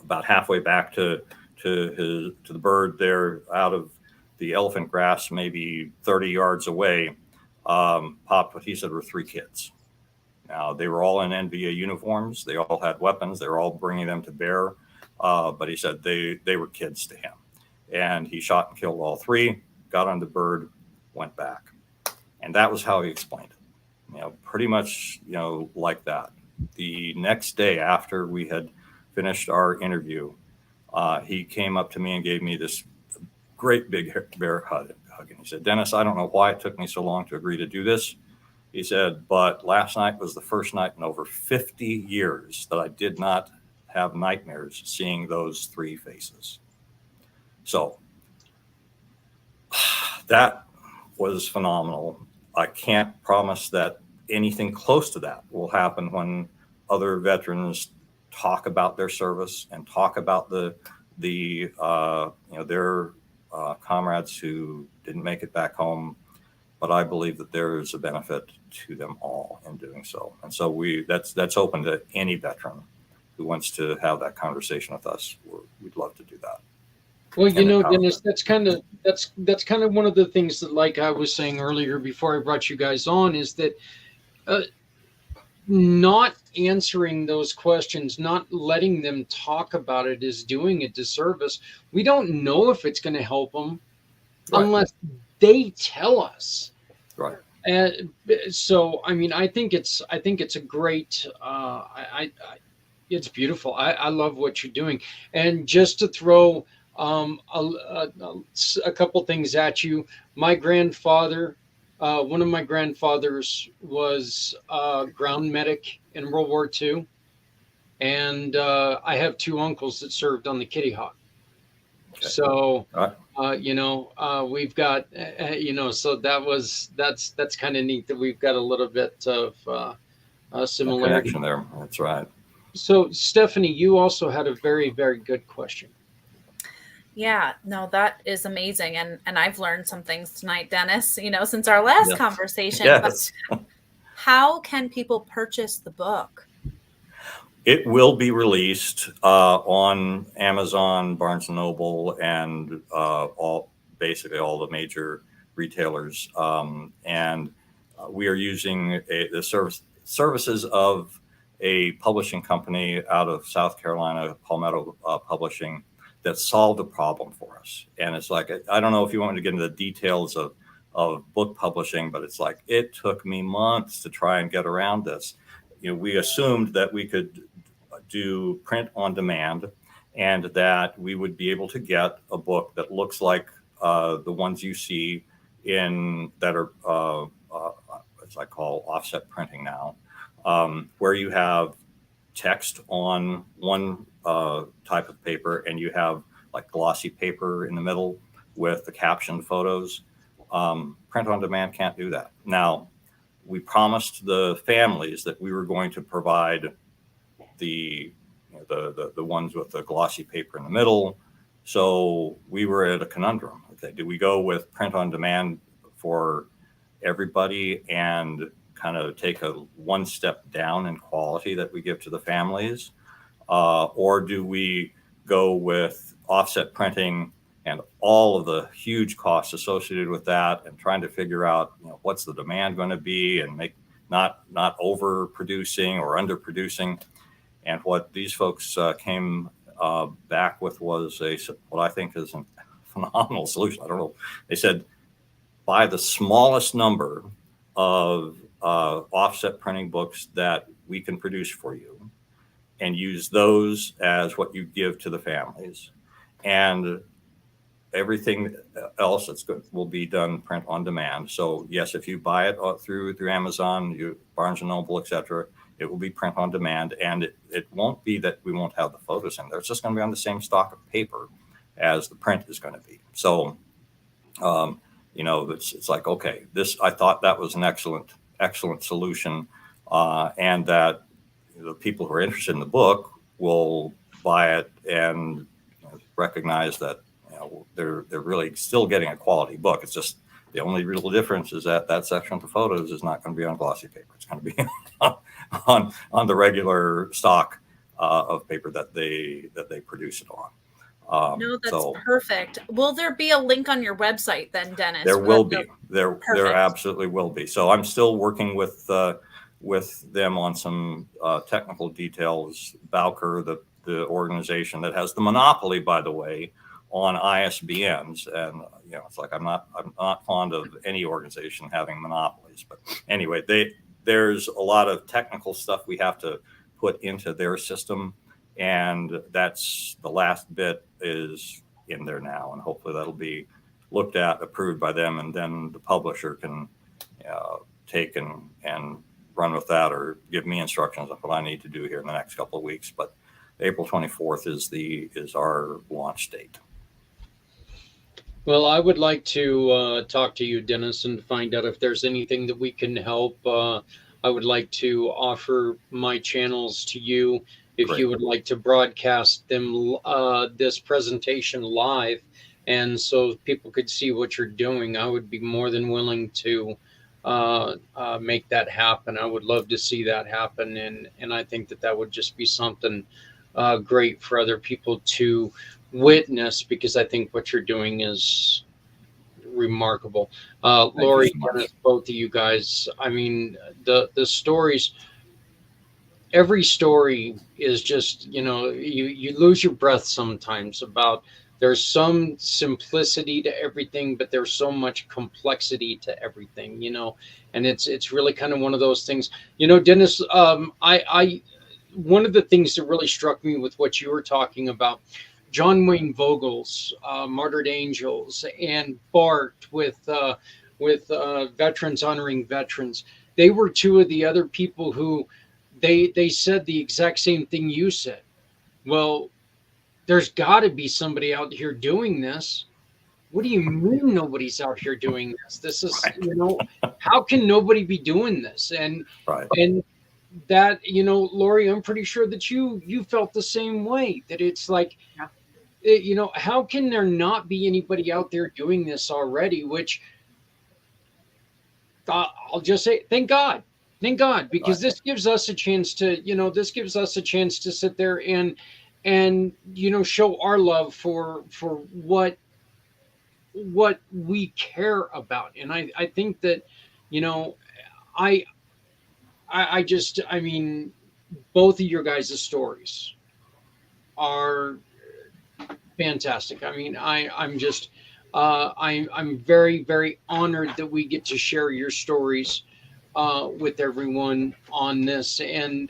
[SPEAKER 4] about halfway back to the bird there out of the elephant grass, maybe 30 yards away. Popped what he said were 3 kids. Now, they were all in NVA uniforms. They all had weapons. They were all bringing them to bear. But he said they were kids to him. And he shot and killed all 3, got on the bird, went back. And that was how he explained it. Pretty much, like that. The next day after we had finished our interview, he came up to me and gave me this great big bear hug. And he said, "Dennis, I don't know why it took me so long to agree to do this." He said, "But last night was the first night in over 50 years that I did not have nightmares seeing those 3 faces." So that was phenomenal. I can't promise that anything close to that will happen when other veterans talk about their service and talk about their comrades who didn't make it back home. But I believe that there is a benefit to them all in doing so. And so that's open to any veteran who wants to have that conversation with us. We'd love to do that.
[SPEAKER 1] Well, Dennis, that's kind of one of the things that, like I was saying earlier before I brought you guys on, is that not answering those questions, not letting them talk about it, is doing a disservice. We don't know if it's going to help them unless they tell us.
[SPEAKER 4] Right.
[SPEAKER 1] So, I think it's a great. It's beautiful. I love what you're doing. And just to throw a couple things at you, my grandfather. One of my grandfathers was a ground medic in World War II, and I have 2 uncles that served on the Kitty Hawk. Okay. So, we've got, so that's kind of neat that we've got a little bit of similarity.
[SPEAKER 4] Connection there. That's right.
[SPEAKER 1] So, Stephanie, you also had a very, very good question.
[SPEAKER 2] Yeah, no, that is amazing. And I've learned some things tonight, Dennis, since our last conversation.
[SPEAKER 4] Yes.
[SPEAKER 2] But how can people purchase the book?
[SPEAKER 4] It will be released on Amazon, Barnes & Noble, and basically all the major retailers. And we are using the services of a publishing company out of South Carolina, Palmetto Publishing, that solved a problem for us. And it's like, I don't know if you want me to get into the details of book publishing, but it's like, it took me months to try and get around this. We assumed that we could do print on demand and that we would be able to get a book that looks like the ones you see that are, as I call offset printing now, where you have text on one type of paper and you have like glossy paper in the middle with the captioned photos. Print on demand can't do that. Now, we promised the families that we were going to provide the the ones with the glossy paper in the middle. So we were at a conundrum. Okay, do we go with print on demand for everybody and kind of take a one step down in quality that we give to the families? Or do we go with offset printing and all of the huge costs associated with that, and trying to figure out, what's the demand going to be, and make not overproducing or underproducing? And what these folks came back with was what I think is a phenomenal solution. I don't know. They said, buy the smallest number of offset printing books that we can produce for you, and use those as what you give to the families. And everything else that's good will be done print on demand. So yes, if you buy it through Amazon, Barnes and Noble, etc., it will be print on demand, and it won't be that we won't have the photos in there. It's just going to be on the same stock of paper as the print is going to be. So, it's like, okay, I thought that was an excellent solution, and that the people who are interested in the book will buy it and recognize that they're really still getting a quality book. It's just the only real difference is that section of the photos is not going to be on glossy paper. It's going to be on the regular stock of paper that they produce it on.
[SPEAKER 2] No, that's perfect. Will there be a link on your website then, Dennis?
[SPEAKER 4] There will be. There absolutely will be. So I'm still working with them on some technical details. Bowker, the organization that has the monopoly, by the way, on ISBNs, and it's like I'm not fond of any organization having monopolies, but anyway, there's a lot of technical stuff we have to put into their system, and that's the last bit is in there now, and hopefully that'll be looked at, approved by them, and then the publisher can take and run with that, or give me instructions on what I need to do here in the next couple of weeks. But April 24th is our launch date.
[SPEAKER 1] Well, I would like to talk to you, Dennis, and find out if there's anything that we can help. I would like to offer my channels to you if
[SPEAKER 4] Great.
[SPEAKER 1] You would like to broadcast them this presentation live, and so people could see what you're doing. I would be more than willing to make that happen. I would love to see that happen, and I think that would just be something great for other people to witness, because I think what you're doing is remarkable. Lori, Dennis, both of you guys, I mean, the stories, every story is just, you lose your breath sometimes about, there's some simplicity to everything, but there's so much complexity to everything, and it's really kind of one of those things, Dennis. I one of the things that really struck me with what you were talking about, John Wayne Vogel's Martyred Angels, and Bart with veterans honoring veterans. They were two of the other people who they said the exact same thing you said. Well, there's got to be somebody out here doing this. What do you mean nobody's out here doing this? This is, how can nobody be doing this? And that, Lori, I'm pretty sure that you felt the same way, that it's like, how can there not be anybody out there doing this already? Which I'll just say, thank God, because this gives us a chance to, sit there and show our love for what we care about. And I think that, I mean, both of your guys' stories are fantastic. I mean, I'm just, I'm very, very honored that we get to share your stories with everyone on this. And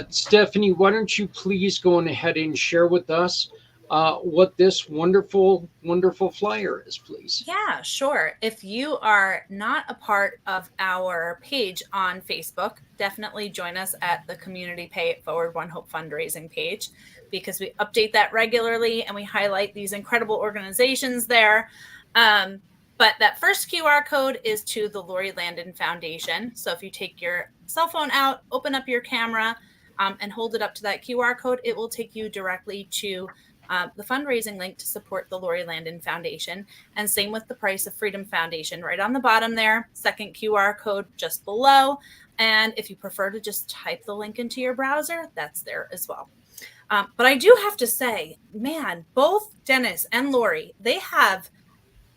[SPEAKER 1] Stephanie, why don't you please go on ahead and share with us what this wonderful, wonderful flyer is, please.
[SPEAKER 2] Yeah, sure. If you are not a part of our page on Facebook, definitely join us at the Community Pay It Forward One Hope fundraising page, because we update that regularly and we highlight these incredible organizations there. But that first QR code is to the Lori Landin Foundation. So if you take your cell phone out, open up your camera, and hold it up to that QR code, it will take you directly to the fundraising link to support the Lori Landin Foundation. And same with the Price of Freedom Foundation, right on the bottom there, second QR code just below. And if you prefer to just type the link into your browser, that's there as well. But I do have to say, man, both Dennis and Lori, they have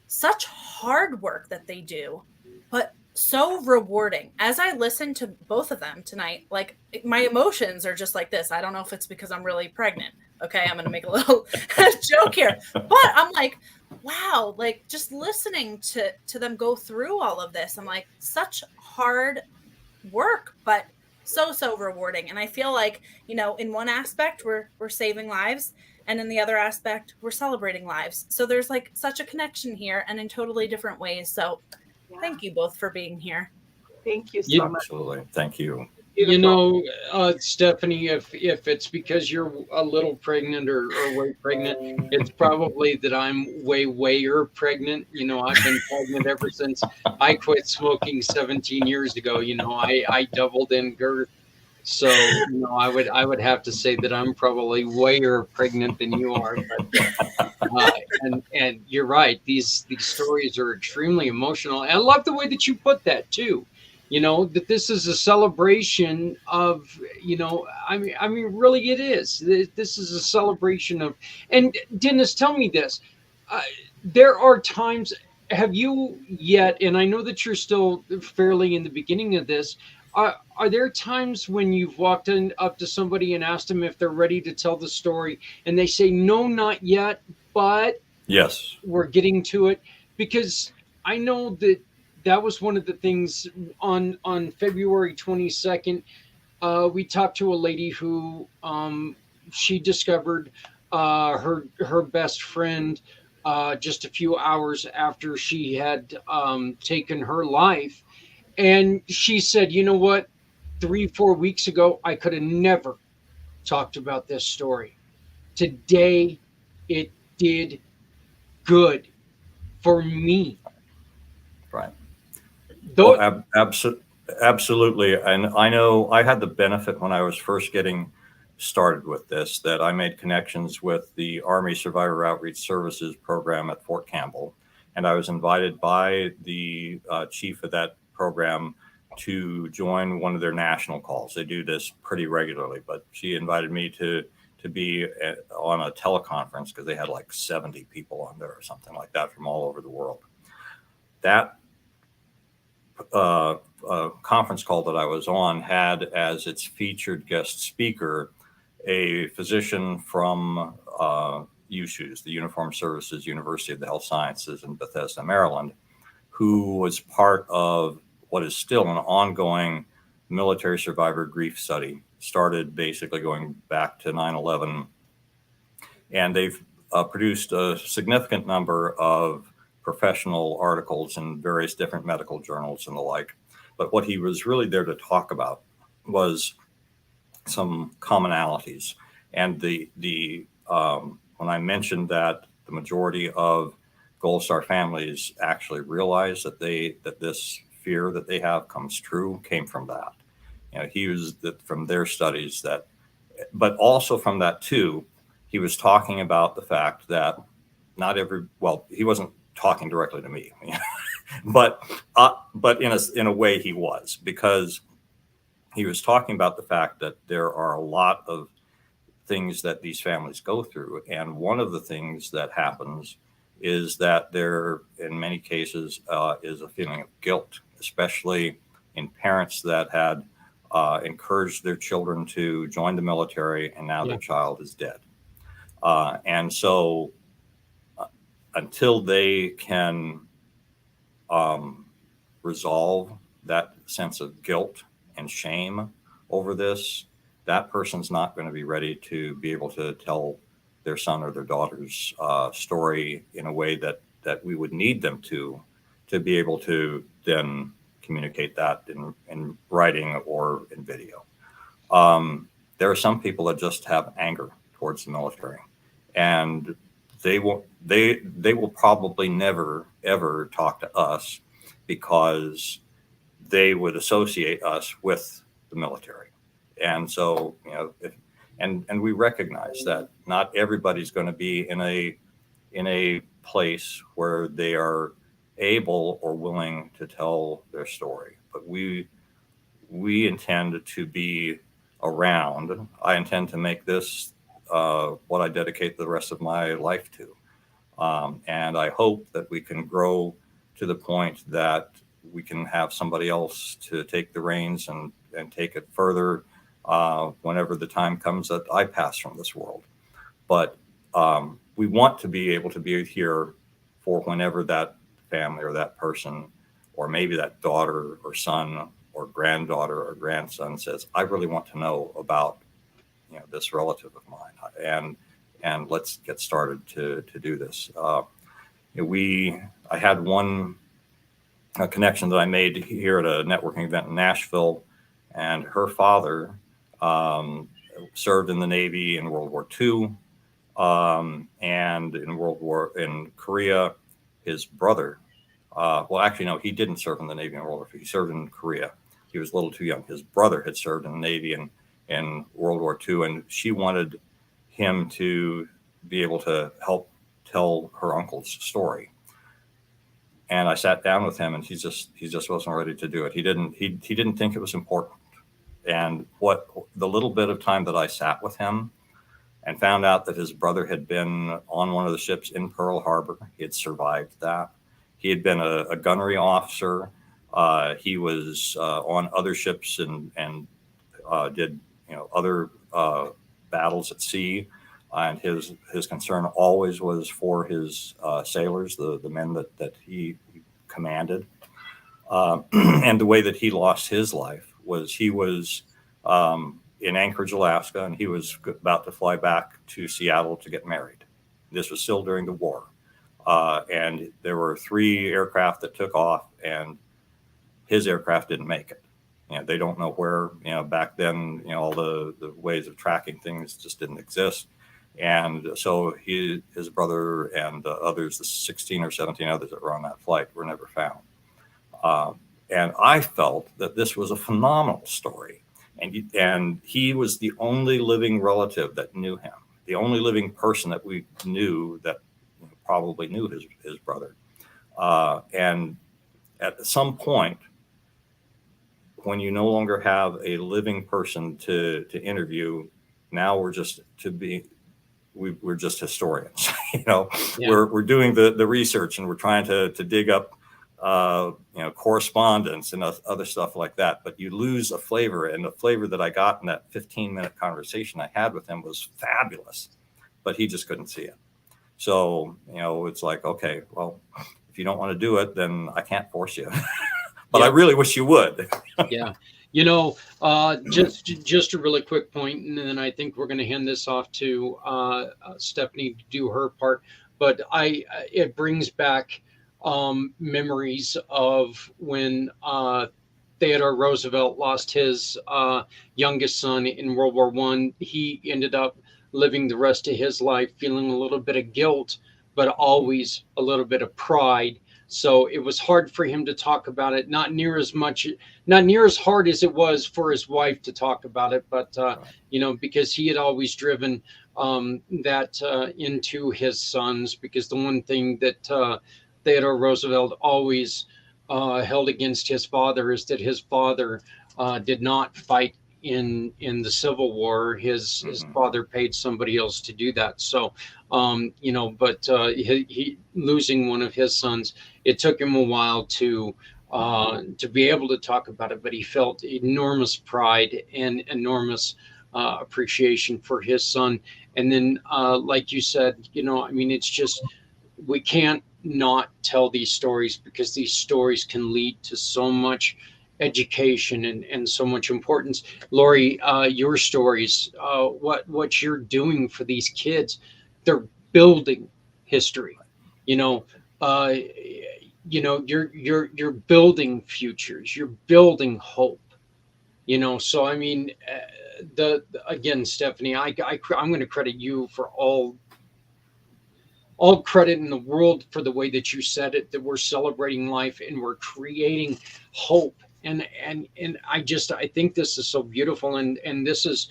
[SPEAKER 2] such hard work that they do, but so rewarding. As I listen to both of them tonight, like my emotions are just like this. I don't know if it's because I'm really pregnant. Okay, I'm going to make a little joke here. But I'm like, wow, like just listening to them go through all of this, I'm like, such hard work, but so rewarding. And I feel like, you know, in one aspect we're saving lives, and in the other aspect we're celebrating lives. So there's like such a connection here, and in totally different ways. So thank you both for being here.
[SPEAKER 3] Thank you so much.
[SPEAKER 4] Absolutely. Thank you.
[SPEAKER 1] You know, Stephanie, if it's because you're a little pregnant or way pregnant, it's probably that I'm wayer pregnant. You know, I've been pregnant ever since I quit smoking 17 years ago. You know, I doubled in girth. So, you know, I would have to say that I'm probably wayer pregnant than you are. But, and you're right. These stories are extremely emotional. And I love the way that you put that too. You know, that this is a celebration of, you know, I mean, really it is. This is a celebration of, and Dennis, tell me this. There are times, have you yet, and I know that you're still fairly in the beginning of this, are there times when you've walked up to somebody and asked them if they're ready to tell the story and they say, no, not yet, but
[SPEAKER 4] yes,
[SPEAKER 1] we're getting to it? Because I know that was one of the things on February 22nd. We talked to a lady who she discovered her best friend just a few hours after she had taken her life. And she said, you know what, 3-4 weeks ago, I could have never talked about this story. Today, it did good for me.
[SPEAKER 4] Right.
[SPEAKER 1] Though,
[SPEAKER 4] well, absolutely. And I know I had the benefit when I was first getting started with this, that I made connections with the Army Survivor Outreach Services program at Fort Campbell. And I was invited by the chief of that program to join one of their national calls. They do this pretty regularly, but she invited me to be on a teleconference because they had like 70 people on there or something like that from all over the world. That conference call that I was on had as its featured guest speaker a physician from USUHS, the Uniformed Services University of the Health Sciences in Bethesda, Maryland, who was part of what is still an ongoing military survivor grief study, started basically going back to 9/11. And they've produced a significant number of professional articles in various different medical journals and the like. But what he was really there to talk about was some commonalities. And when I mentioned that the majority of Gold Star families actually realize that this fear that they have comes true, came from that. You know, he was from their studies that, but also from that too, he was talking about the fact that he wasn't talking directly to me, but in a way he was, because he was talking about the fact that there are a lot of things that these families go through. And one of the things that happens is that there, in many cases, is a feeling of guilt, especially in parents that had encouraged their children to join the military, and now their child is dead. And so until they can resolve that sense of guilt and shame over this, that person's not going to be ready to be able to tell their son or their daughter's story in a way that we would need them to be able to then communicate that in writing or in video. There are some people that just have anger towards the military, and they will probably never ever talk to us because they would associate us with the military. And so, you know, and we recognize that not everybody's going to be in a place where they are able or willing to tell their story. But we intend to be around. I intend to make this what I dedicate the rest of my life to. And I hope that we can grow to the point that we can have somebody else to take the reins and take it further whenever the time comes that I pass from this world. But we want to be able to be here for whenever that family or that person, or maybe that daughter or son or granddaughter or grandson says, I really want to know about, you know, this relative of mine, and let's get started to do this. I had one connection that I made here at a networking event in Nashville, and her father served in the Navy in World War II, and in Korea, his brother. Well, actually, no, he didn't serve in the Navy in World War II. He served in Korea. He was a little too young. His brother had served in the Navy in World War II, and she wanted him to be able to help tell her uncle's story. And I sat down with him, and he just wasn't ready to do it. He didn't think it was important. And what the little bit of time that I sat with him and found out that his brother had been on one of the ships in Pearl Harbor. He had survived that. He had been a gunnery officer. He was on other ships and did, you know, other battles at sea. And his concern always was for his sailors, the men that he commanded. And the way that he lost his life was he was in Anchorage, Alaska, and he was about to fly back to Seattle to get married. This was still during the war. And there were 3 aircraft that took off, and his aircraft didn't make it. You know, they don't know where, you know, back then, you know, all the ways of tracking things just didn't exist. And so his brother and others, the 16 or 17 others that were on that flight, were never found. And I felt that this was a phenomenal story. And he was the only living relative that knew him, the only living person that we knew that probably knew his brother. And at some point, when you no longer have a living person to interview, now we're just we're just historians. You know, yeah. We're doing the research, and we're trying to dig up you know, correspondence and other stuff like that. But you lose a flavor, and the flavor that I got in that 15-minute conversation I had with him was fabulous, but he just couldn't see it. So, you know, it's like, okay, well, if you don't want to do it, then I can't force you. But yeah. I really wish you would.
[SPEAKER 1] Yeah. You know, just a really quick point, and then I think we're going to hand this off to Stephanie to do her part. But it brings back memories of when Theodore Roosevelt lost his youngest son in World War I. He ended up living the rest of his life feeling a little bit of guilt, but always a little bit of pride. So it was hard for him to talk about it, not near as hard as it was for his wife to talk about it. But, you know, because he had always driven that into his sons, because the one thing that Theodore Roosevelt always held against his father is that his father did not fight in the Civil War. His father paid somebody else to do that. So, you know, but he losing one of his sons, it took him a while to be able to talk about it, but he felt enormous pride and enormous appreciation for his son. And then, like you said, you know, I mean, it's just, we can't not tell these stories, because these stories can lead to so much education and so much importance. Lori, your stories, what you're doing for these kids, they're building history. You know, you're building futures, you're building hope. You know, so I mean, again, Stephanie, I'm going to credit you for all credit in the world for the way that you said it, that we're celebrating life and we're creating hope and I think this is so beautiful, and this is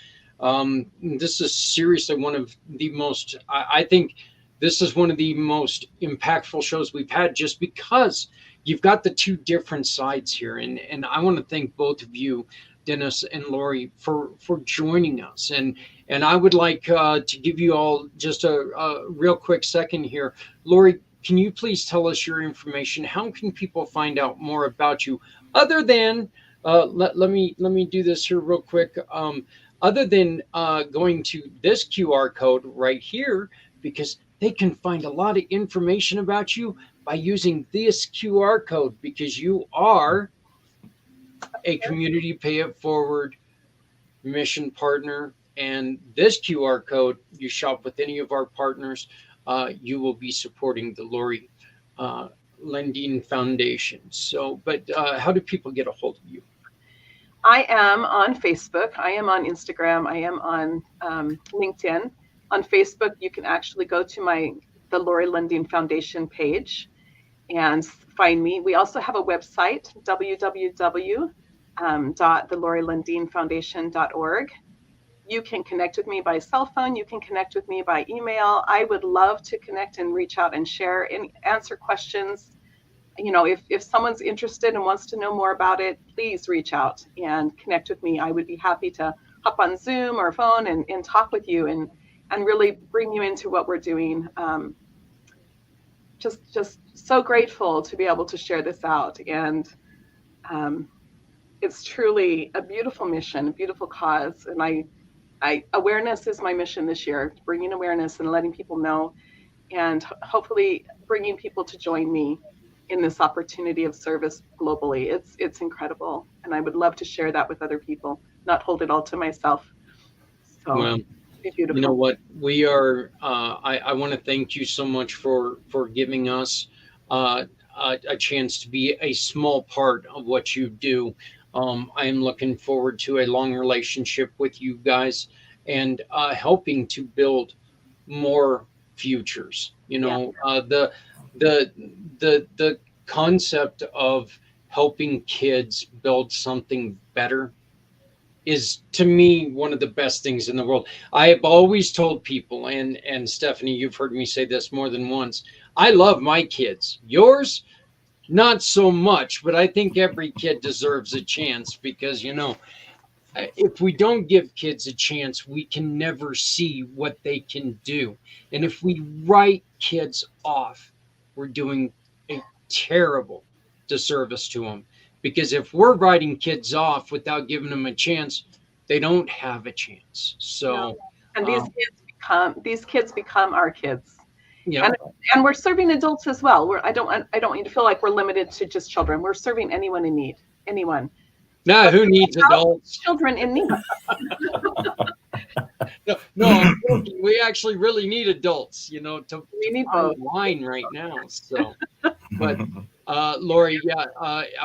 [SPEAKER 1] seriously one of the most, I think this is one of the most impactful shows we've had, just because you've got the two different sides here. And I want to thank both of you, Dennis and Lori, for joining us. And I would like to give you all just a real quick second here. Lori, can you please tell us your information? How can people find out more about you, other than let me do this here real quick. Other than going to this QR code right here, because they can find a lot of information about you by using this QR code, because you are a community pay it forward mission partner. And this QR code, you shop with any of our partners, you will be supporting the Lori Landin Foundation. So, but how do people get a hold of you?
[SPEAKER 3] I am on Facebook. I am on Instagram. I am on LinkedIn. On Facebook, you can actually go to the Lori Landin Foundation page and find me. We also have a website, www.thelorilandinfoundation.org. You can connect with me by cell phone. You can connect with me by email. I would love to connect and reach out and share and answer questions. You know, if someone's interested and wants to know more about it, please reach out and connect with me. I would be happy to hop on Zoom or phone and talk with you and really bring you into what we're doing. Just so grateful to be able to share this out. And it's truly a beautiful mission, a beautiful cause. And awareness is my mission this year, bringing awareness and letting people know, and hopefully bringing people to join me in this opportunity of service globally. It's incredible. And I would love to share that with other people, not hold it all to myself. So
[SPEAKER 1] Well,
[SPEAKER 3] it's beautiful.
[SPEAKER 1] you know what, we are, I want to thank you so much for giving us a chance to be a small part of what you do. I am looking forward to a long relationship with you guys, and helping to build more futures. You know, the concept of helping kids build something better is, to me, one of the best things in the world. I have always told people, and Stephanie, you've heard me say this more than once, I love my kids. Yours, not so much, but I think every kid deserves a chance, because, you know, if we don't give kids a chance, we can never see what they can do. And if we write kids off, we're doing a terrible disservice to them. Because if we're writing kids off without giving them a chance, they don't have a chance. So,
[SPEAKER 3] and these kids become our kids.
[SPEAKER 1] Yeah,
[SPEAKER 3] and we're serving adults as well. I don't want you to feel like we're limited to just children. We're serving anyone in need. Anyone.
[SPEAKER 1] Now, who needs adults?
[SPEAKER 3] Children in need.
[SPEAKER 1] No, we actually really need adults, you know,
[SPEAKER 3] We need
[SPEAKER 1] buy
[SPEAKER 3] both.
[SPEAKER 1] wine right now. So, but Lori,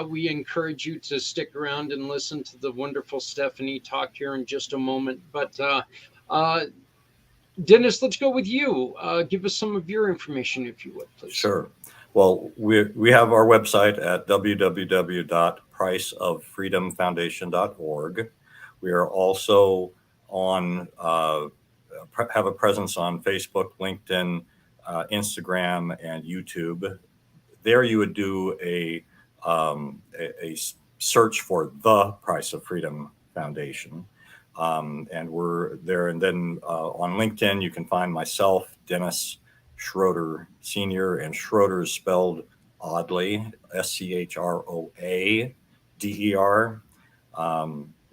[SPEAKER 1] we encourage you to stick around and listen to the wonderful Stephanie talk here in just a moment. But Dennis, let's go with you. Give us some of your information, if you would, please.
[SPEAKER 4] Sure. Well, we have our website at www.priceoffreedomfoundation.org. We are also on have a presence on Facebook, LinkedIn, Instagram, and YouTube. There, you would do a search for the Price of Freedom Foundation, and we're there. And then on LinkedIn, you can find myself, Dennis Schroeder Sr., and Schroeder is spelled oddly, SCHROADER,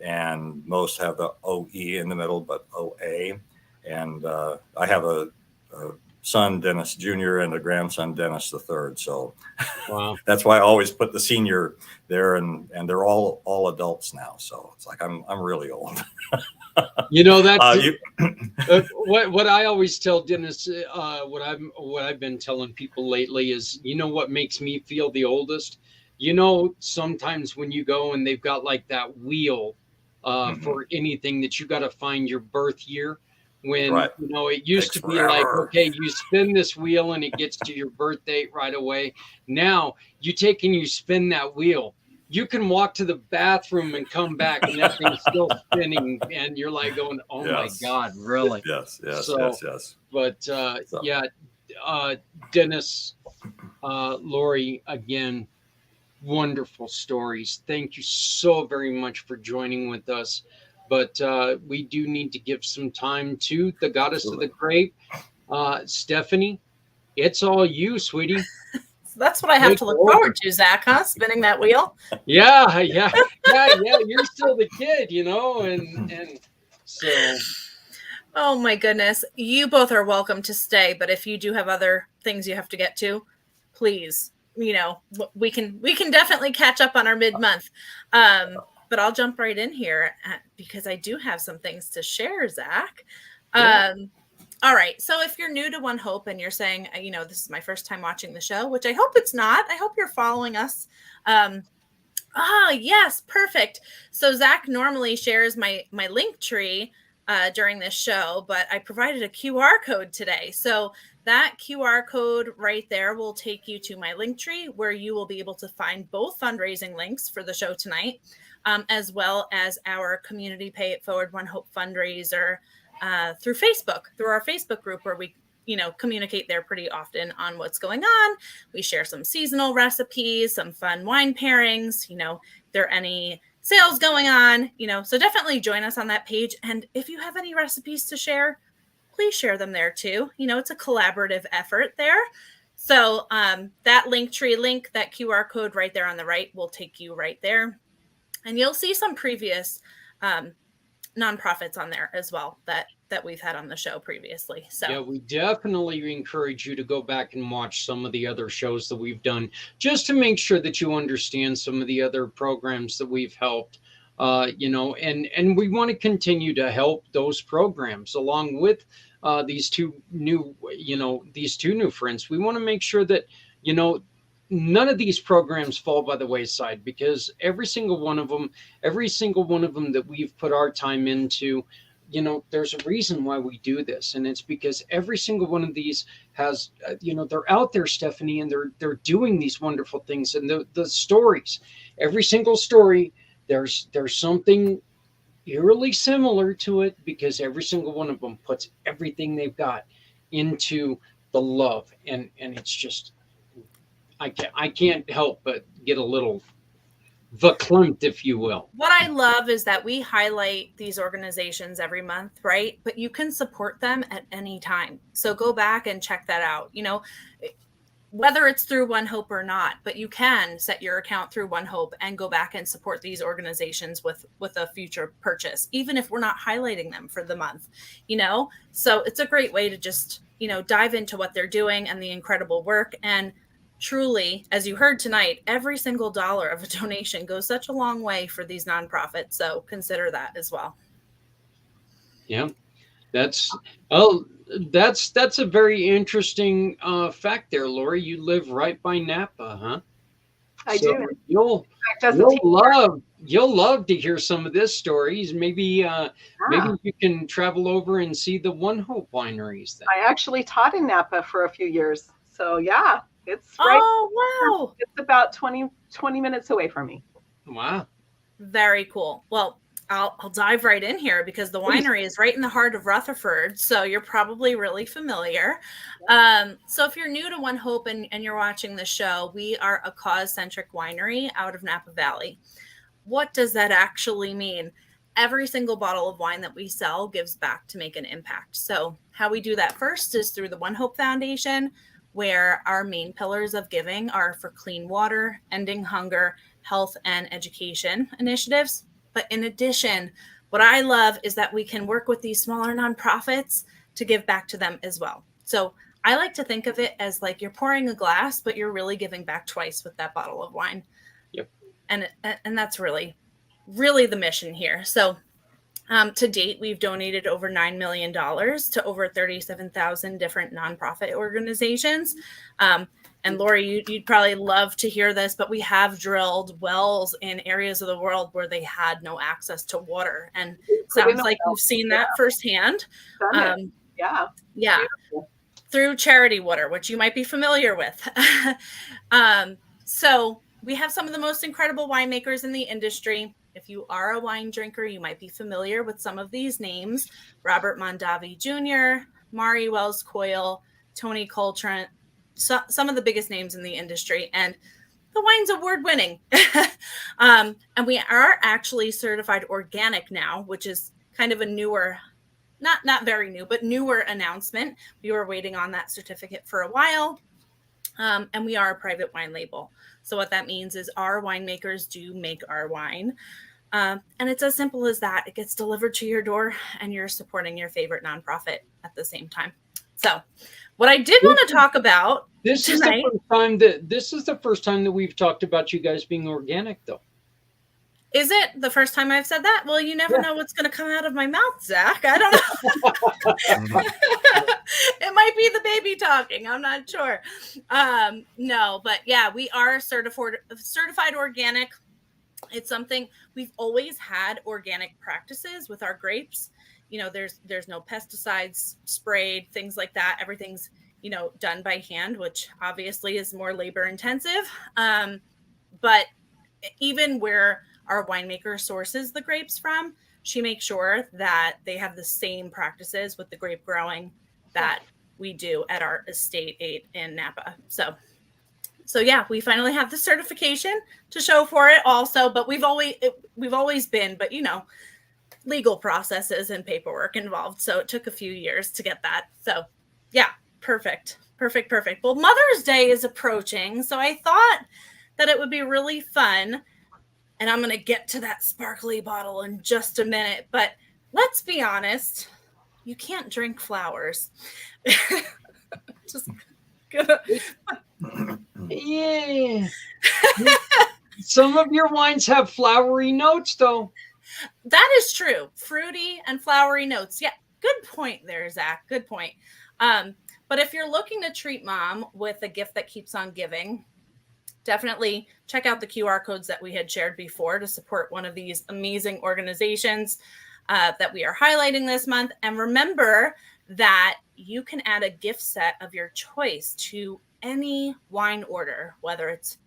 [SPEAKER 4] and most have the OE in the middle, but OA. And I have a son, Dennis Jr., and a grandson, Dennis III. So
[SPEAKER 1] wow.
[SPEAKER 4] That's why I always put the senior there, and they're all adults now. So it's like I'm really old.
[SPEAKER 1] You know, that's what I always tell Dennis. What I've been telling people lately is, you know, what makes me feel the oldest. You know, sometimes when you go and they've got like that wheel for anything that you got to find your birth year. When
[SPEAKER 4] right.
[SPEAKER 1] You know, it used to be like, okay, you spin this wheel and it gets to your birth date right away. Now you take and you spin that wheel, you can walk to the bathroom and come back and that thing's still spinning, and you're like going, oh my God, really?
[SPEAKER 4] Yes.
[SPEAKER 1] But yeah, Dennis, Lori, again, wonderful stories. Thank you so very much for joining with us. But we do need to give some time to the goddess of the grape, Stephanie. It's all you, sweetie.
[SPEAKER 2] So that's what I have to look forward to, Zach, huh? Spinning that wheel.
[SPEAKER 1] Yeah. You're still the kid, and so.
[SPEAKER 2] Oh my goodness. You both are welcome to stay, but if you do have other things you have to get to, please, we can definitely catch up on our mid-month. But I'll jump right in here because I do have some things to share, Zach. Yeah. All right. So if you're new to One Hope and you're saying, this is my first time watching the show, which I hope it's not. I hope you're following us. Yes. Perfect. So Zach normally shares my link tree during this show, but I provided a QR code today. So that QR code right there will take you to my link tree where you will be able to find both fundraising links for the show tonight, as well as our community Pay It Forward One Hope fundraiser through Facebook, through our Facebook group where we, communicate there pretty often on what's going on. We share some seasonal recipes, some fun wine pairings, if there are any sales going on, so definitely join us on that page. And if you have any recipes to share, please share them there too. It's a collaborative effort there. So that link tree link, that QR code right there on the right will take you right there. And you'll see some previous nonprofits on there as well that we've had on the show previously. So
[SPEAKER 1] yeah, we definitely encourage you to go back and watch some of the other shows that we've done, just to make sure that you understand some of the other programs that we've helped, and we want to continue to help those programs along with these two new friends. We want to make sure that, none of these programs fall by the wayside, because every single one of them that we've put our time into, there's a reason why we do this. And it's because every single one of these has, they're out there, Stephanie, and they're doing these wonderful things. And the stories, every single story, there's something eerily similar to it, because every single one of them puts everything they've got into the love. And it's just, I can't help but get a little verklempt, if you will.
[SPEAKER 2] What I love is that we highlight these organizations every month, right? But you can support them at any time. So go back and check that out. Whether it's through One Hope or not, but you can set your account through One Hope and go back and support these organizations with a future purchase, even if we're not highlighting them for the month, So it's a great way to just, dive into what they're doing and the incredible work. And truly, as you heard tonight, every single dollar of a donation goes such a long way for these nonprofits. So consider that as well.
[SPEAKER 1] Yeah, that's a very interesting fact there, Lori. You live right by Napa, huh?
[SPEAKER 3] I do.
[SPEAKER 1] You'll love to hear some of this stories. Maybe you can travel over and see the One Hope wineries then.
[SPEAKER 3] I actually taught in Napa for a few years. So yeah. It's right.
[SPEAKER 2] Oh, wow.
[SPEAKER 3] It's about 20 minutes away from me.
[SPEAKER 1] Wow.
[SPEAKER 2] Very cool. Well, I'll dive right in here because the winery is right in the heart of Rutherford. So you're probably really familiar. So if you're new to One Hope and you're watching the show, we are a cause-centric winery out of Napa Valley. What does that actually mean? Every single bottle of wine that we sell gives back to make an impact. So how we do that first is through the One Hope Foundation, where our main pillars of giving are for clean water, ending hunger, health, and education initiatives. But in addition, what I love is that we can work with these smaller nonprofits to give back to them as well. So I like to think of it as like you're pouring a glass, but you're really giving back twice with that bottle of wine.
[SPEAKER 1] Yep.
[SPEAKER 2] And that's really, really the mission here. So to date, we've donated over $9 million to over 37,000 different nonprofit organizations. And Lori, you'd probably love to hear this, but we have drilled wells in areas of the world where they had no access to water. And sounds like you've seen that firsthand.
[SPEAKER 3] Yeah.
[SPEAKER 2] Beautiful. Through charity water, which you might be familiar with. So we have some of the most incredible winemakers in the industry. If you are a wine drinker, you might be familiar with some of these names: Robert Mondavi Jr., Mari Wells Coyle, Tony Coltrane, some of the biggest names in the industry. And the wine's award winning. And we are actually certified organic now, which is kind of a newer, not very new, but newer announcement. We were waiting on that certificate for a while. And we are a private wine label. So what that means is our winemakers do make our wine. And it's as simple as that. It gets delivered to your door and you're supporting your favorite nonprofit at the same time. So what I did want to talk about
[SPEAKER 1] this
[SPEAKER 2] tonight,
[SPEAKER 1] is the first time that we've talked about you guys being organic, though.
[SPEAKER 2] Is it the first time I've said that? Well, you never know what's going to come out of my mouth, Zach. I don't know. It might be the baby talking. I'm not sure. No, but yeah, we are certified organic. It's something we've always had organic practices with our grapes. You know, there's no pesticides sprayed, things like that. Everything's, done by hand, which obviously is more labor intensive. But even where our winemaker sources the grapes from, she makes sure that they have the same practices with the grape growing that we do at our estate 8 in Napa. So yeah, we finally have the certification to show for it also, but we've always been, but legal processes and paperwork involved. So it took a few years to get that. So yeah, perfect. Well, Mother's Day is approaching. So I thought that it would be really fun. And I'm going to get to that sparkly bottle in just a minute. But let's be honest, you can't drink flowers. Just gonna...
[SPEAKER 1] Yeah. Some of your wines have flowery notes, though.
[SPEAKER 2] That is true. Fruity and flowery notes. Yeah, good point there, Zach. Good point. But if you're looking to treat mom with a gift that keeps on giving, definitely check out the QR codes that we had shared before to support one of these amazing organizations that we are highlighting this month. And remember that you can add a gift set of your choice to any wine order, whether it's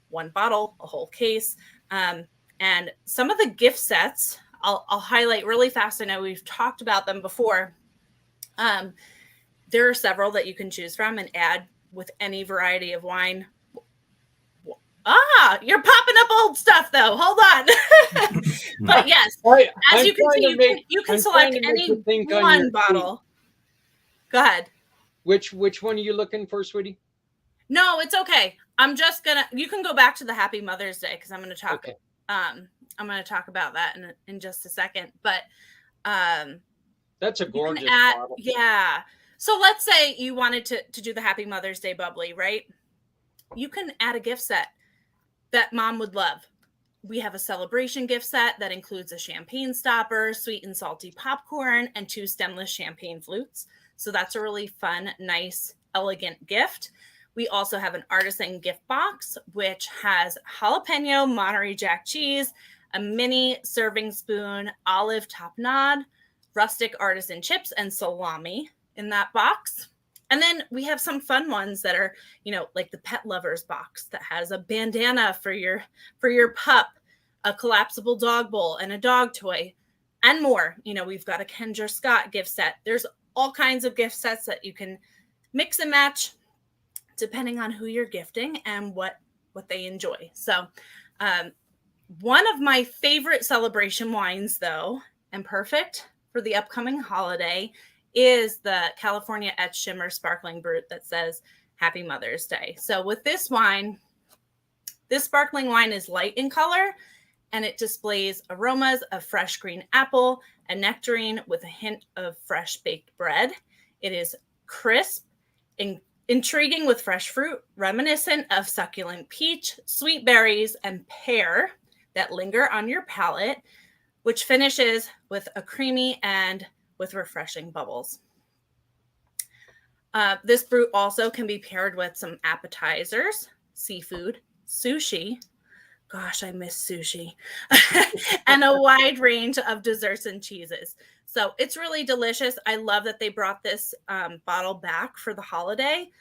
[SPEAKER 2] one bottle, a whole case. And some of the gift sets, I'll highlight really fast. I know we've talked about them before. There are several that you can choose from and add with any variety of wine. You're popping up old stuff though. Hold on. But yes, as you can see, you can select any one bottle. Go ahead.
[SPEAKER 1] Which one are you looking for, sweetie?
[SPEAKER 2] No, it's okay. I'm just you can go back to the Happy Mother's Day because I'm going to talk. Okay. I'm going to talk about that in just a second. But
[SPEAKER 1] that's a gorgeous bottle.
[SPEAKER 2] Yeah. So let's say you wanted to do the Happy Mother's Day bubbly, right? You can add a gift set that mom would love. We have a celebration gift set that includes a champagne stopper, sweet and salty popcorn, and 2 stemless champagne flutes. So that's a really fun, nice, elegant gift. We also have an artisan gift box, which has jalapeno Monterey Jack cheese, a mini serving spoon, olive tapenade, rustic artisan chips, and salami in that box. And then we have some fun ones that are, like the pet lovers box that has a bandana for your pup, a collapsible dog bowl, and a dog toy, and more. We've got a Kendra Scott gift set. There's all kinds of gift sets that you can mix and match depending on who you're gifting and what they enjoy. So one of my favorite celebration wines, though, and perfect for the upcoming holiday, is the California Etched Shimmer Sparkling Brut that says Happy Mother's Day. So with this wine, this sparkling wine is light in color, and it displays aromas of fresh green apple and nectarine with a hint of fresh baked bread. It is crisp and intriguing with fresh fruit, reminiscent of succulent peach, sweet berries, and pear that linger on your palate, which finishes with a creamy and with refreshing bubbles. This brut also can be paired with some appetizers, seafood, sushi. Gosh, I miss sushi. And a wide range of desserts and cheeses. So it's really delicious. I love that they brought this bottle back for the holiday.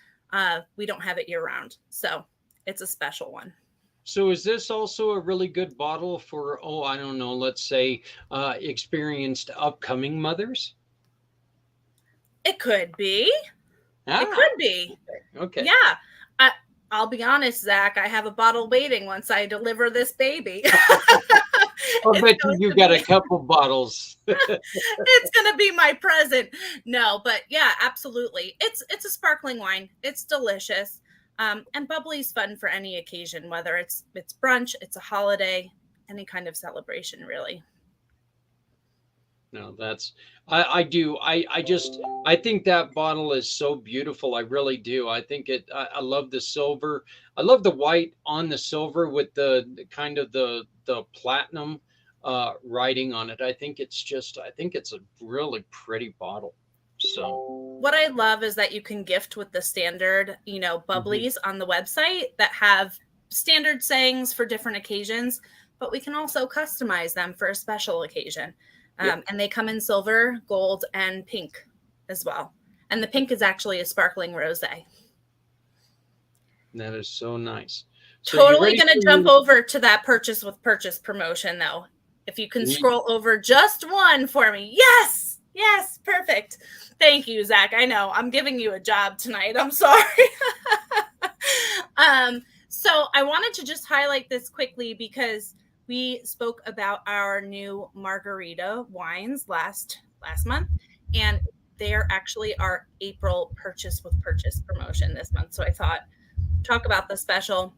[SPEAKER 2] We don't have it year round, so it's a special one.
[SPEAKER 1] So is this also a really good bottle for, oh, I don't know, let's say experienced upcoming mothers?
[SPEAKER 2] It could be. It
[SPEAKER 1] Ah,
[SPEAKER 2] could be.
[SPEAKER 1] okay.
[SPEAKER 2] Yeah. I'll be honest, Zach, I have a bottle waiting once I deliver this baby.
[SPEAKER 1] I bet you got a couple bottles.
[SPEAKER 2] It's gonna be my present. No, but yeah, absolutely. It's a sparkling wine. It's delicious. And bubbly's fun for any occasion, whether it's brunch, it's a holiday, any kind of celebration, really.
[SPEAKER 1] No, that's I do. I think that bottle is so beautiful. I really do. I think I love the silver. I love the white on the silver with the kind of the platinum writing on it. I think it's a really pretty bottle. So
[SPEAKER 2] What I love is that you can gift with the standard, bubblies on the website that have standard sayings for different occasions, but we can also customize them for a special occasion. And they come in silver, gold, and pink as well. And the pink is actually a sparkling rosé.
[SPEAKER 1] that is so nice. So
[SPEAKER 2] Totally going to jump over to that purchase with purchase promotion, though. If you can scroll over just one for me. Yes. Yes. Perfect. Thank you, Zach. I know I'm giving you a job tonight. I'm sorry. So I wanted to just highlight this quickly because we spoke about our new margarita wines last month, and they are actually our April purchase with purchase promotion this month. So I thought talk about the special.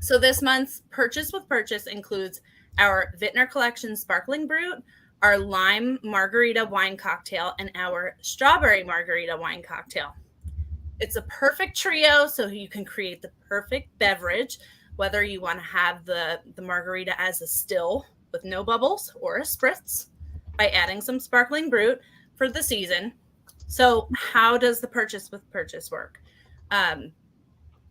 [SPEAKER 2] So this month's purchase with purchase includes our Vintner Collection Sparkling Brut, our Lime Margarita Wine Cocktail, and our Strawberry Margarita Wine Cocktail. It's a perfect trio, so you can create the perfect beverage, whether you want to have the margarita as a still with no bubbles or a spritz by adding some Sparkling Brut for the season. So how does the purchase with purchase work?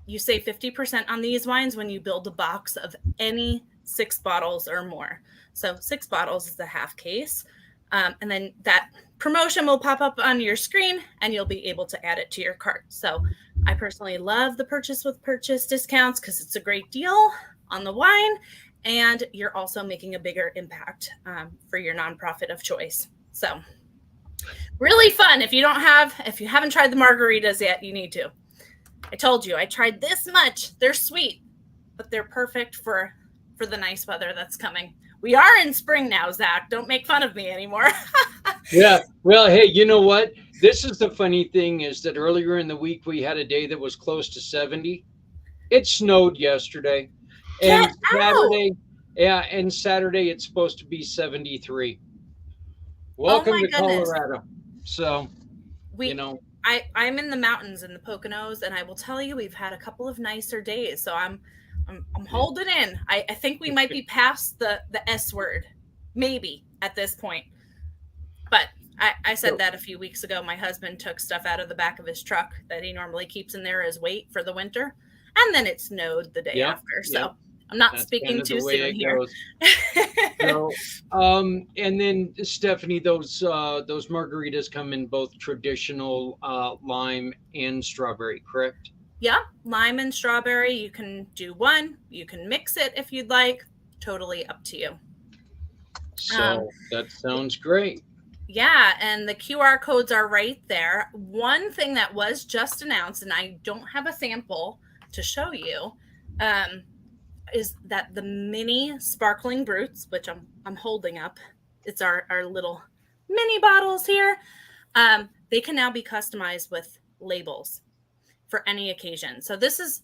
[SPEAKER 2] You save 50% on these wines when you build a box of any 6 bottles or more. So 6 bottles is a half case. And then that promotion will pop up on your screen and you'll be able to add it to your cart. So I personally love the purchase with purchase discounts because it's a great deal on the wine. And you're also making a bigger impact for your nonprofit of choice. So really fun. If you haven't tried the margaritas yet, you need to. I told you, I tried this much. They're sweet, but they're perfect for the nice weather that's coming. We are in spring now, Zach. Don't make fun of me anymore.
[SPEAKER 1] Yeah. Well, hey, you know what? This is the funny thing is that earlier in the week, we had a day that was close to 70. It snowed yesterday. And Saturday, and Saturday it's supposed to be 73. Welcome to Colorado. So,
[SPEAKER 2] I'm in the mountains in the Poconos, and I will tell you, we've had a couple of nicer days. So I'm holding in. I think we might be past the S word, maybe at this point. But I said that a few weeks ago. My husband took stuff out of the back of his truck that he normally keeps in there as weight for the winter, and then it snowed the day after. So I'm not speaking too soon here.
[SPEAKER 1] So, and then Stephanie, those margaritas come in both traditional lime and strawberry, correct?
[SPEAKER 2] Yeah, lime and strawberry. You can do one. You can mix it if you'd like. Totally up to you.
[SPEAKER 1] So that sounds great.
[SPEAKER 2] Yeah, and the QR codes are right there. One thing that was just announced, and I don't have a sample to show you, is that the mini sparkling Bruts, which I'm holding up, it's our little mini bottles here. They can now be customized with labels for any occasion. So this is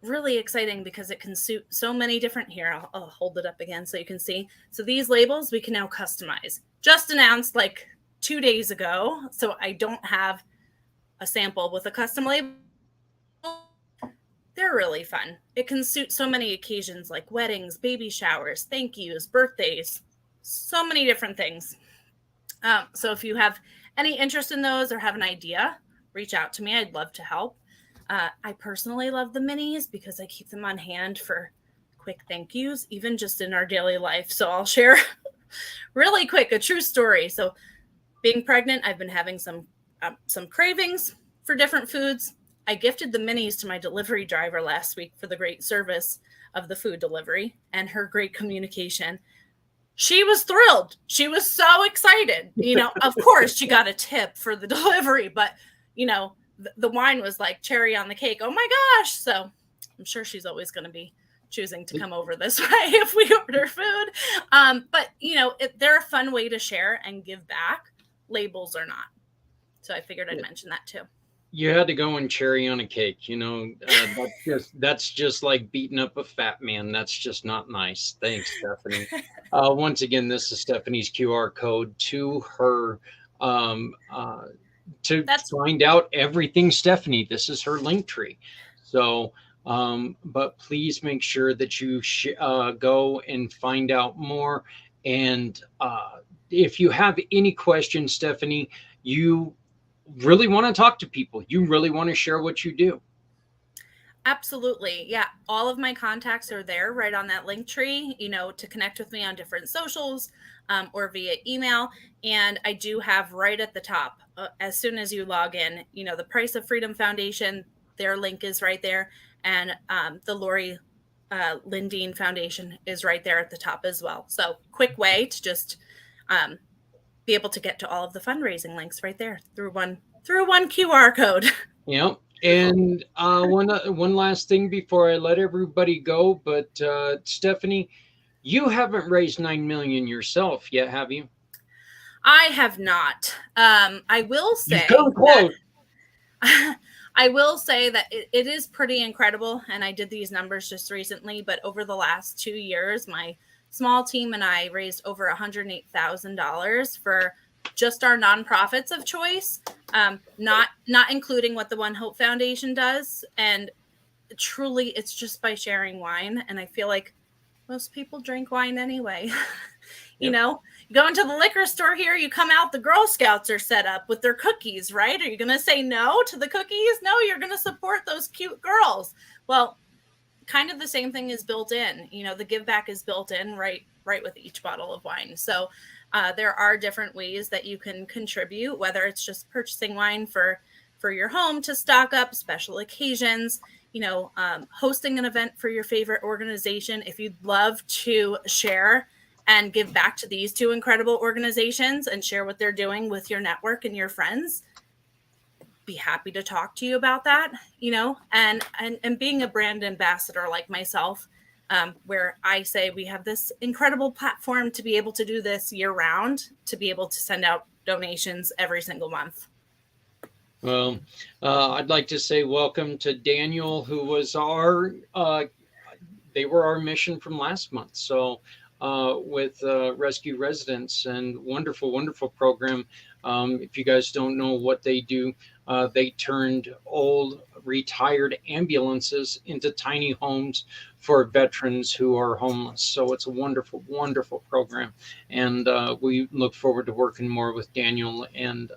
[SPEAKER 2] really exciting because it can suit so many different. Here, I'll hold it up again so you can see. So these labels we can now customize. Just announced like 2 days ago, so I don't have a sample with a custom label. They're really fun. It can suit so many occasions like weddings, baby showers, thank yous, birthdays, so many different things. So if you have any interest in those or have an idea, reach out to me. I'd love to help. I personally love the minis because I keep them on hand for quick thank yous, even just in our daily life. So I'll share really quick a true story. So being pregnant, I've been having some cravings for different foods. I gifted the minis to my delivery driver last week for the great service of the food delivery and her great communication. She was thrilled. She was so excited. Of course she got a tip for the delivery, but the wine was like cherry on the cake. Oh my gosh. So I'm sure she's always going to be choosing to come over this way if we order food. But they're a fun way to share and give back. Labels or not. So I figured I'd mention that too.
[SPEAKER 1] You had to go and cherry on a cake, that's just like beating up a fat man. That's just not nice. Thanks, Stephanie. Once again, this is Stephanie's QR code to her find out everything Stephanie. This is her link tree. So, but please make sure that you go and find out more. And if you have any questions, Stephanie, you really want to talk to people, you really want to share what you do.
[SPEAKER 2] Absolutely. Yeah. All of my contacts are there right on that link tree, to connect with me on different socials or via email. And I do have right at the top, as soon as you log in, the Price of Freedom Foundation, their link is right there. And the Lori Landin Foundation is right there at the top as well. So quick way to just be able to get to all of the fundraising links right there through one QR code.
[SPEAKER 1] Yeah. And one last thing before I let everybody go, but Stephanie, you haven't raised $9 million yourself yet, have you?
[SPEAKER 2] I have not. I will say
[SPEAKER 1] You've come close.
[SPEAKER 2] I will say that it is pretty incredible, and I did these numbers just recently, but over the last 2 years, my small team and I raised over $108,000 for just our nonprofits of choice, not including what the ONEHOPE Foundation does. And truly, it's just by sharing wine. And I feel like most people drink wine anyway. You go into the liquor store here, you come out, the Girl Scouts are set up with their cookies, right? Are you going to say no to the cookies? No, you're going to support those cute girls. Well, kind of the same thing is built in, the give back is built in right with each bottle of wine. So there are different ways that you can contribute, whether it's just purchasing wine for your home to stock up special occasions, hosting an event for your favorite organization. If you'd love to share and give back to these two incredible organizations and share what they're doing with your network and your friends, be happy to talk to you about that, and being a brand ambassador like myself, where I say we have this incredible platform to be able to do this year round, to be able to send out donations every single month.
[SPEAKER 1] Well, I'd like to say welcome to Daniel, who was they were our mission from last month. So with Rescue Residents, and wonderful, wonderful program. If you guys don't know what they do, they turned old retired ambulances into tiny homes for veterans who are homeless. So it's a wonderful, wonderful program. And we look forward to working more with Daniel and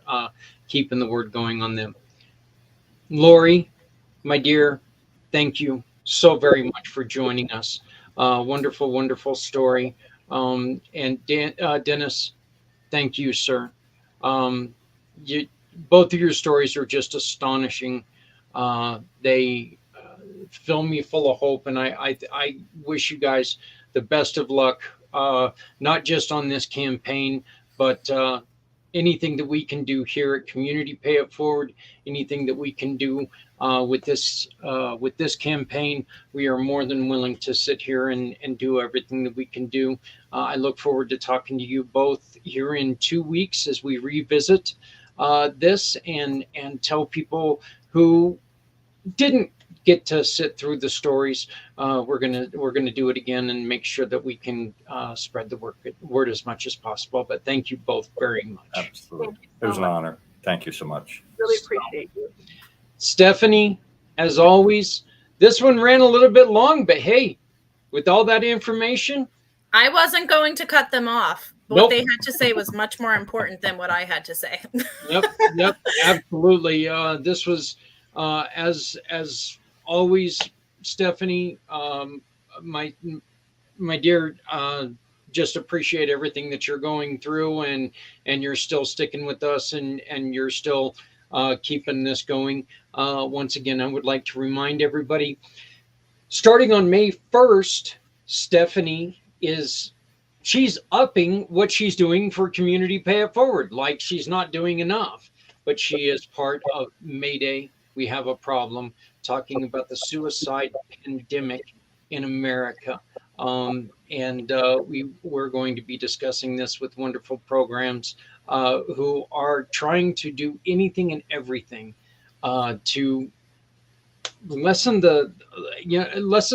[SPEAKER 1] keeping the word going on them. Lori, my dear, thank you so very much for joining us. Wonderful, wonderful story. And Dennis, thank you, sir. Both of your stories are just astonishing. They fill me full of hope, and I wish you guys the best of luck, not just on this campaign, but anything that we can do here at Community Pay It Forward, anything that we can do with this campaign, we are more than willing to sit here and do everything that we can do. I look forward to talking to you both here in 2 weeks as we revisit this and tell people who didn't get to sit through the stories. We're gonna do it again and make sure that we can spread the word as much as possible. But thank you both very much.
[SPEAKER 4] Absolutely, it was an honor. Thank you so much.
[SPEAKER 3] Really appreciate you,
[SPEAKER 1] Stephanie. As always, this one ran a little bit long, but hey, with all that information,
[SPEAKER 2] I wasn't going to cut them off. What they had to say was much more important than what I had to say.
[SPEAKER 1] Yep, absolutely. This was, as always, Stephanie, my dear, just appreciate everything that you're going through, and you're still sticking with us, and you're still keeping this going. Once again, I would like to remind everybody, starting on May 1st, Stephanie she's upping what she's doing for Community Pay It Forward. Like, she's not doing enough, but she is part of Mayday. We have a problem, talking about the suicide pandemic in America. And we're going to be discussing this with wonderful programs who are trying to do anything and everything to lessen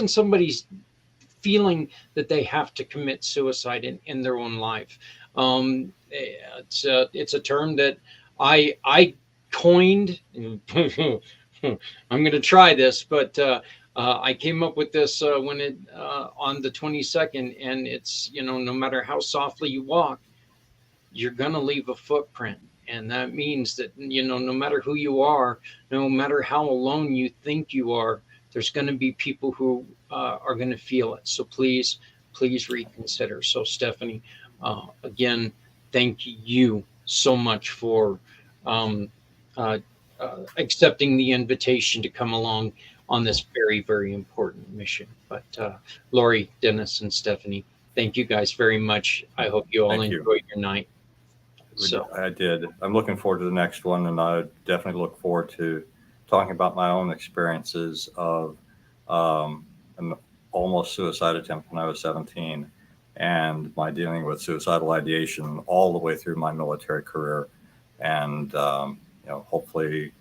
[SPEAKER 1] somebody's feeling that they have to commit suicide in their own life. It's a term that I coined. I'm going to try this, but I came up with this when it on the 22nd, and it's, no matter how softly you walk, you're going to leave a footprint. And that means that, no matter who you are, no matter how alone you think you are, there's going to be people who are going to feel it. So please reconsider. So Stephanie, again, thank you so much for accepting the invitation to come along on this very, very important mission. But Lori, Dennis, and Stephanie, thank you guys very much. I hope you all enjoy your night. So
[SPEAKER 4] I did. I'm looking forward to the next one, and I definitely look forward to talking about my own experiences of an almost suicide attempt when I was 17, and my dealing with suicidal ideation all the way through my military career, and hopefully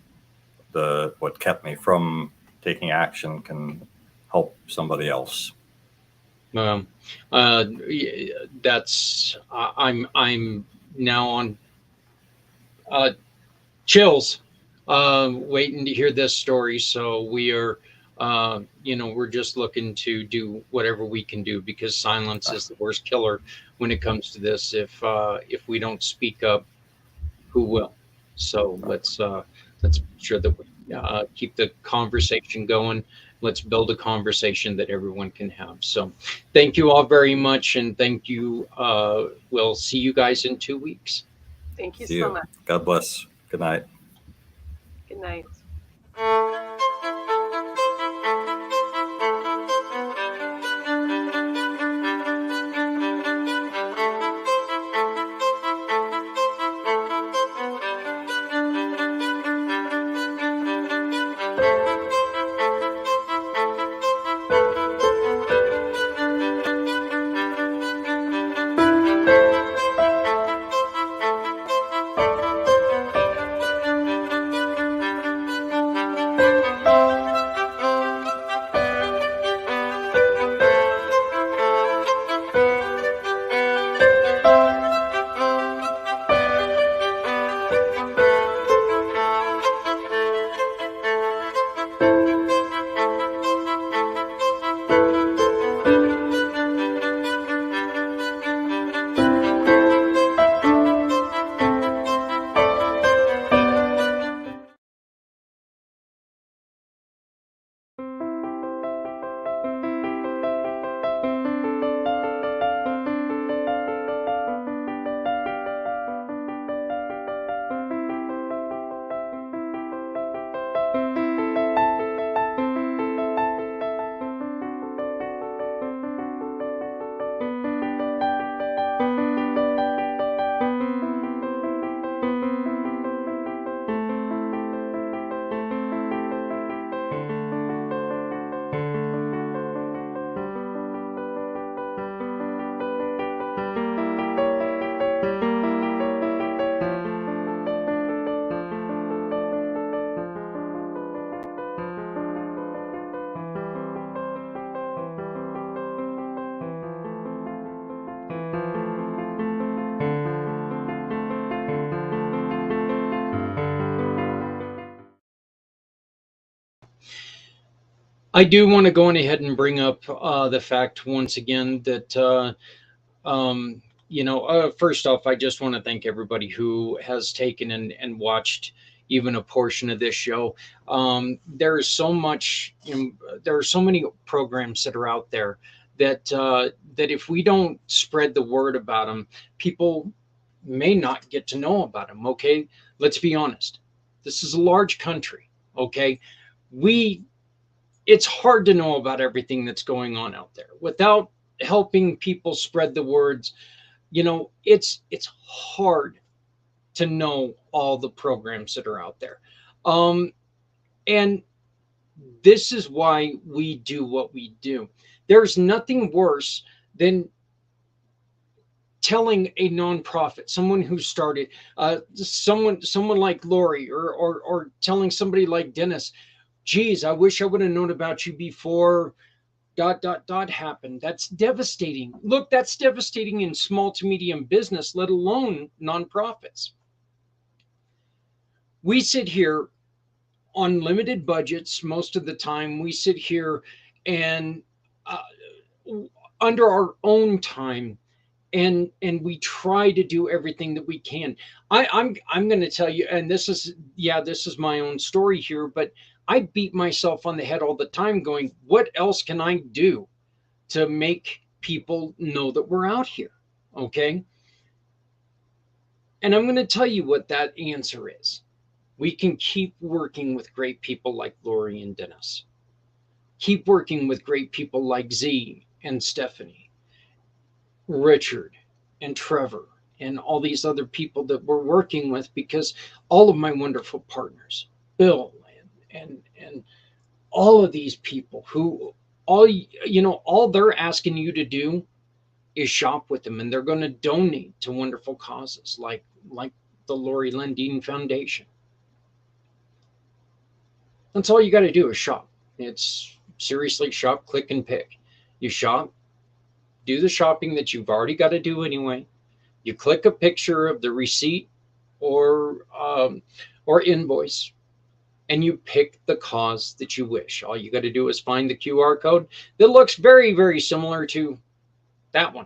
[SPEAKER 4] what kept me from taking action can help somebody else.
[SPEAKER 1] That's I'm now on chills waiting to hear this story. So we are we're just looking to do whatever we can do, because silence is the worst killer when it comes to this. If we don't speak up, who will? So let's make sure that we keep the conversation going. Let's build a conversation that everyone can have. So thank you all very much. And thank you. We'll see you guys in 2 weeks.
[SPEAKER 3] Thank you so much.
[SPEAKER 4] God bless. Good night.
[SPEAKER 3] Good night.
[SPEAKER 1] I do want to go on ahead and bring up the fact once again that, first off, I just want to thank everybody who has taken and watched even a portion of this show. There is so much, there are so many programs that are out there that that if we don't spread the word about them, people may not get to know about them. Okay, let's be honest. This is a large country. Okay. It's hard to know about everything that's going on out there without helping people spread the words. It's hard to know all the programs that are out there. And this is why we do what we do. There's nothing worse than telling a nonprofit, someone who started, someone like Lori, or telling somebody like Dennis, geez, I wish I would have known about you before ... happened. That's devastating. Look, that's devastating in small to medium business, let alone nonprofits. We sit here on limited budgets most of the time. We sit here and under our own time, and we try to do everything that we can. I'm going to tell you, and this is my own story here, but I beat myself on the head all the time going, what else can I do to make people know that we're out here? Okay. And I'm going to tell you what that answer is. We can keep working with great people like Lori and Dennis. Keep working with great people like Z and Stephanie, Richard and Trevor, and all these other people that we're working with, because all of my wonderful partners, Bill and all of these people who all they're asking you to do is shop with them, and they're going to donate to wonderful causes like the Lori Landin Foundation. That's all you got to do is shop. It's seriously shop, click, and pick. You shop, do the shopping that you've already got to do anyway. You click a picture of the receipt or invoice, and you pick the cause that you wish. All you got to do is find the QR code that looks very, very similar to that one.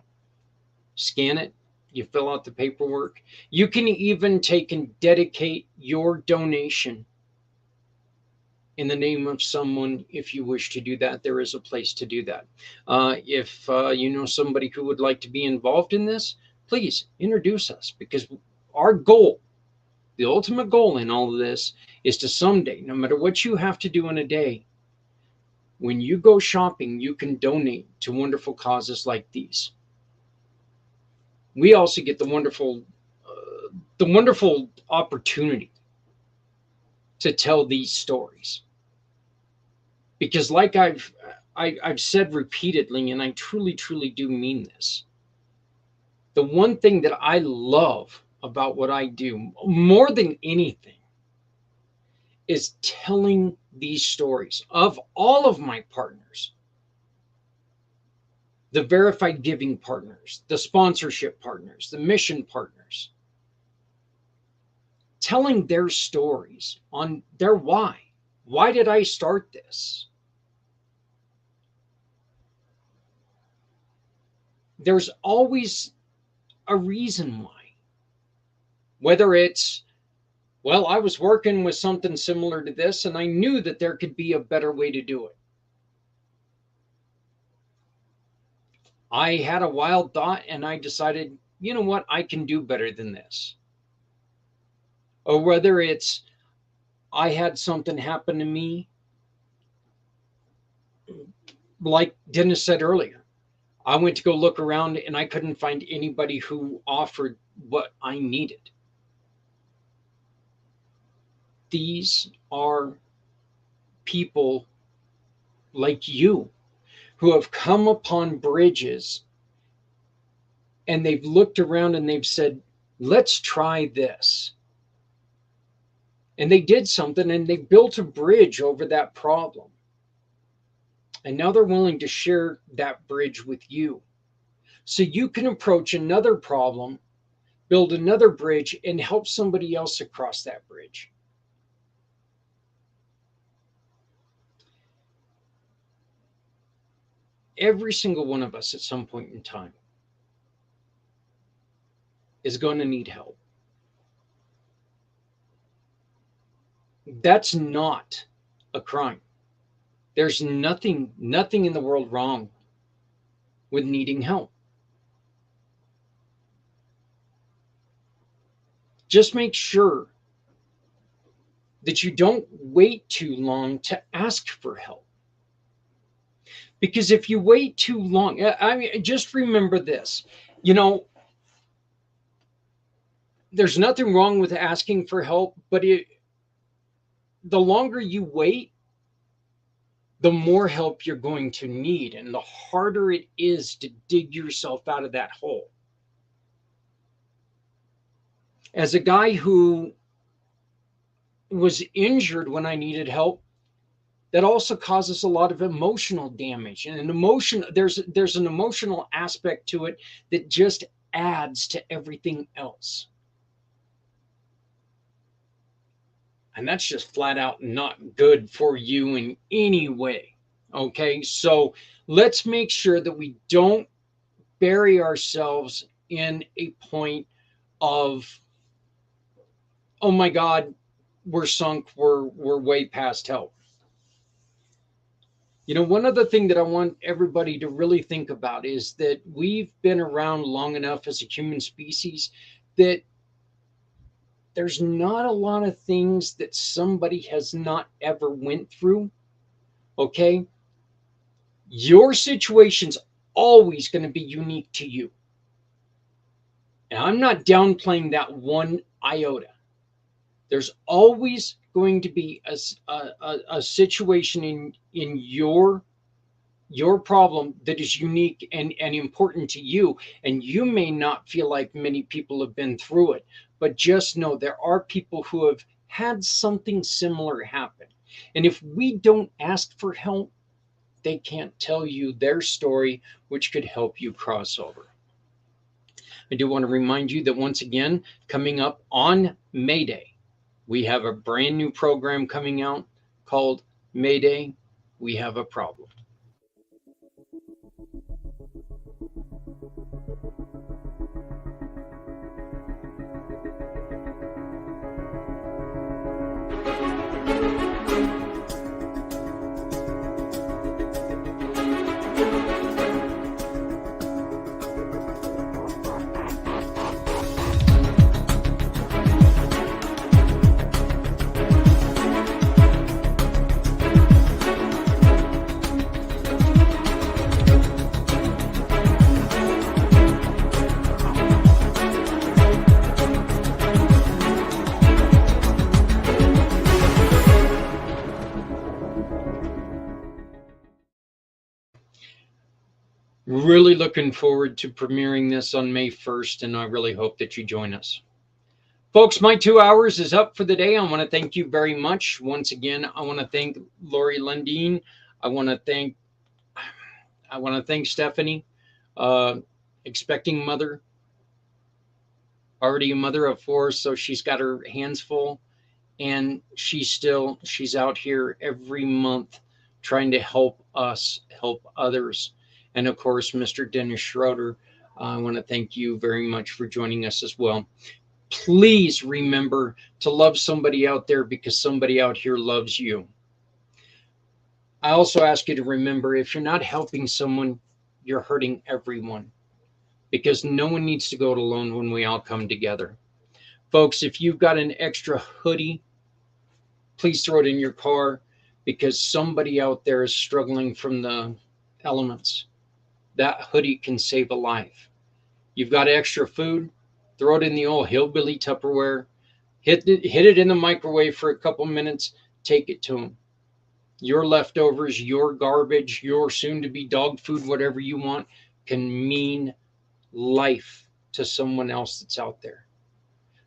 [SPEAKER 1] Scan it. You fill out the paperwork. You can even take and dedicate your donation in the name of someone if you wish to do that. There is a place to do that. If you know somebody who would like to be involved in this, please introduce us, because our goal, the ultimate goal in all of this, is to someday, no matter what you have to do in a day, when you go shopping, you can donate to wonderful causes like these. We also get the wonderful opportunity to tell these stories, because like I've said repeatedly, and I truly, truly do mean this, the one thing that I love about what I do more than anything is telling these stories of all of my partners, the verified giving partners, the sponsorship partners, the mission partners, telling their stories on their why. Why did I start this? There's always a reason why. Whether it's, well, I was working with something similar to this, and I knew that there could be a better way to do it. I had a wild thought, and I decided, you know what, I can do better than this. Or whether it's, I had something happen to me, like Dennis said earlier. I went to go look around, and I couldn't find anybody who offered what I needed. These are people like you who have come upon bridges, and they've looked around and they've said, let's try this. And they did something, and they built a bridge over that problem. And now they're willing to share that bridge with you, so you can approach another problem, build another bridge, and help somebody else across that bridge. Every single one of us at some point in time is going to need help. That's not a crime. There's nothing in the world wrong with needing help. Just make sure that you don't wait too long to ask for help. Because if you wait too long, I mean, just remember this, you know, there's nothing wrong with asking for help, but the longer you wait, the more help you're going to need, and the harder it is to dig yourself out of that hole. As a guy who was injured when I needed help, that also causes a lot of emotional damage, and there's an emotional aspect to it that just adds to everything else. And that's just flat out not good for you in any way. Okay, so let's make sure that we don't bury ourselves in a point of, oh my God, we're sunk, we're way past help. You know, one other thing that I want everybody to really think about is that we've been around long enough as a human species that there's not a lot of things that somebody has not ever went through. Okay, your situation's always going to be unique to you, and I'm not downplaying that one iota. There's always going to be a situation in your problem that is unique and important to you, and you may not feel like many people have been through it, but just know there are people who have had something similar happen, and if we don't ask for help, they can't tell you their story, which could help you cross over. I do want to remind you that once again, coming up on May Day, we have a brand new program coming out called Mayday, We Have a Problem. Really looking forward to premiering this on May 1st, and I really hope that you join us. Folks, my 2 hours is up for the day. I want to thank you very much. Once again, I want to thank Lori Landin. I want to thank Stephanie, expecting mother, already a mother of 4, so she's got her hands full, and she's out here every month trying to help us help others. And of course, Mr. Dennis Schroeder, I want to thank you very much for joining us as well. Please remember to love somebody out there, because somebody out here loves you. I also ask you to remember, if you're not helping someone, you're hurting everyone, because no one needs to go it alone when we all come together. Folks, if you've got an extra hoodie, please throw it in your car, because somebody out there is struggling from the elements. That hoodie can save a life. You've got extra food, throw it in the old hillbilly Tupperware, hit it in the microwave for a couple minutes, take it to them. Your leftovers, your garbage, your soon-to-be dog food, whatever you want, can mean life to someone else that's out there.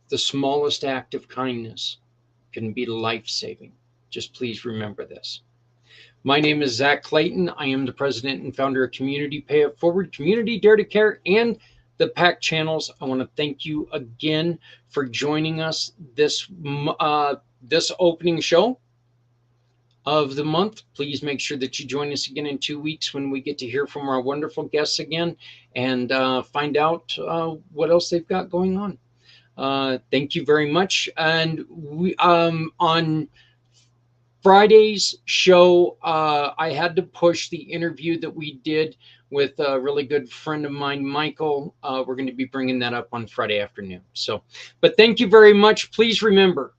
[SPEAKER 1] The smallest act of kindness can be life-saving. Just please remember this. My name is Zach Clayton. I am the president and founder of Community Pay It Forward, Community Dare to Care, and the pACT channels. I want to thank you again for joining us this opening show of the month. Please make sure that you join us again in 2 weeks when we get to hear from our wonderful guests again and find out what else they've got going on. Thank you very much. And we on Friday's show, I had to push the interview that we did with a really good friend of mine, Michael. We're going to be bringing that up on Friday afternoon. But thank you very much. Please remember,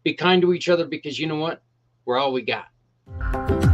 [SPEAKER 1] Be kind to each other, because you know what? We're all we got.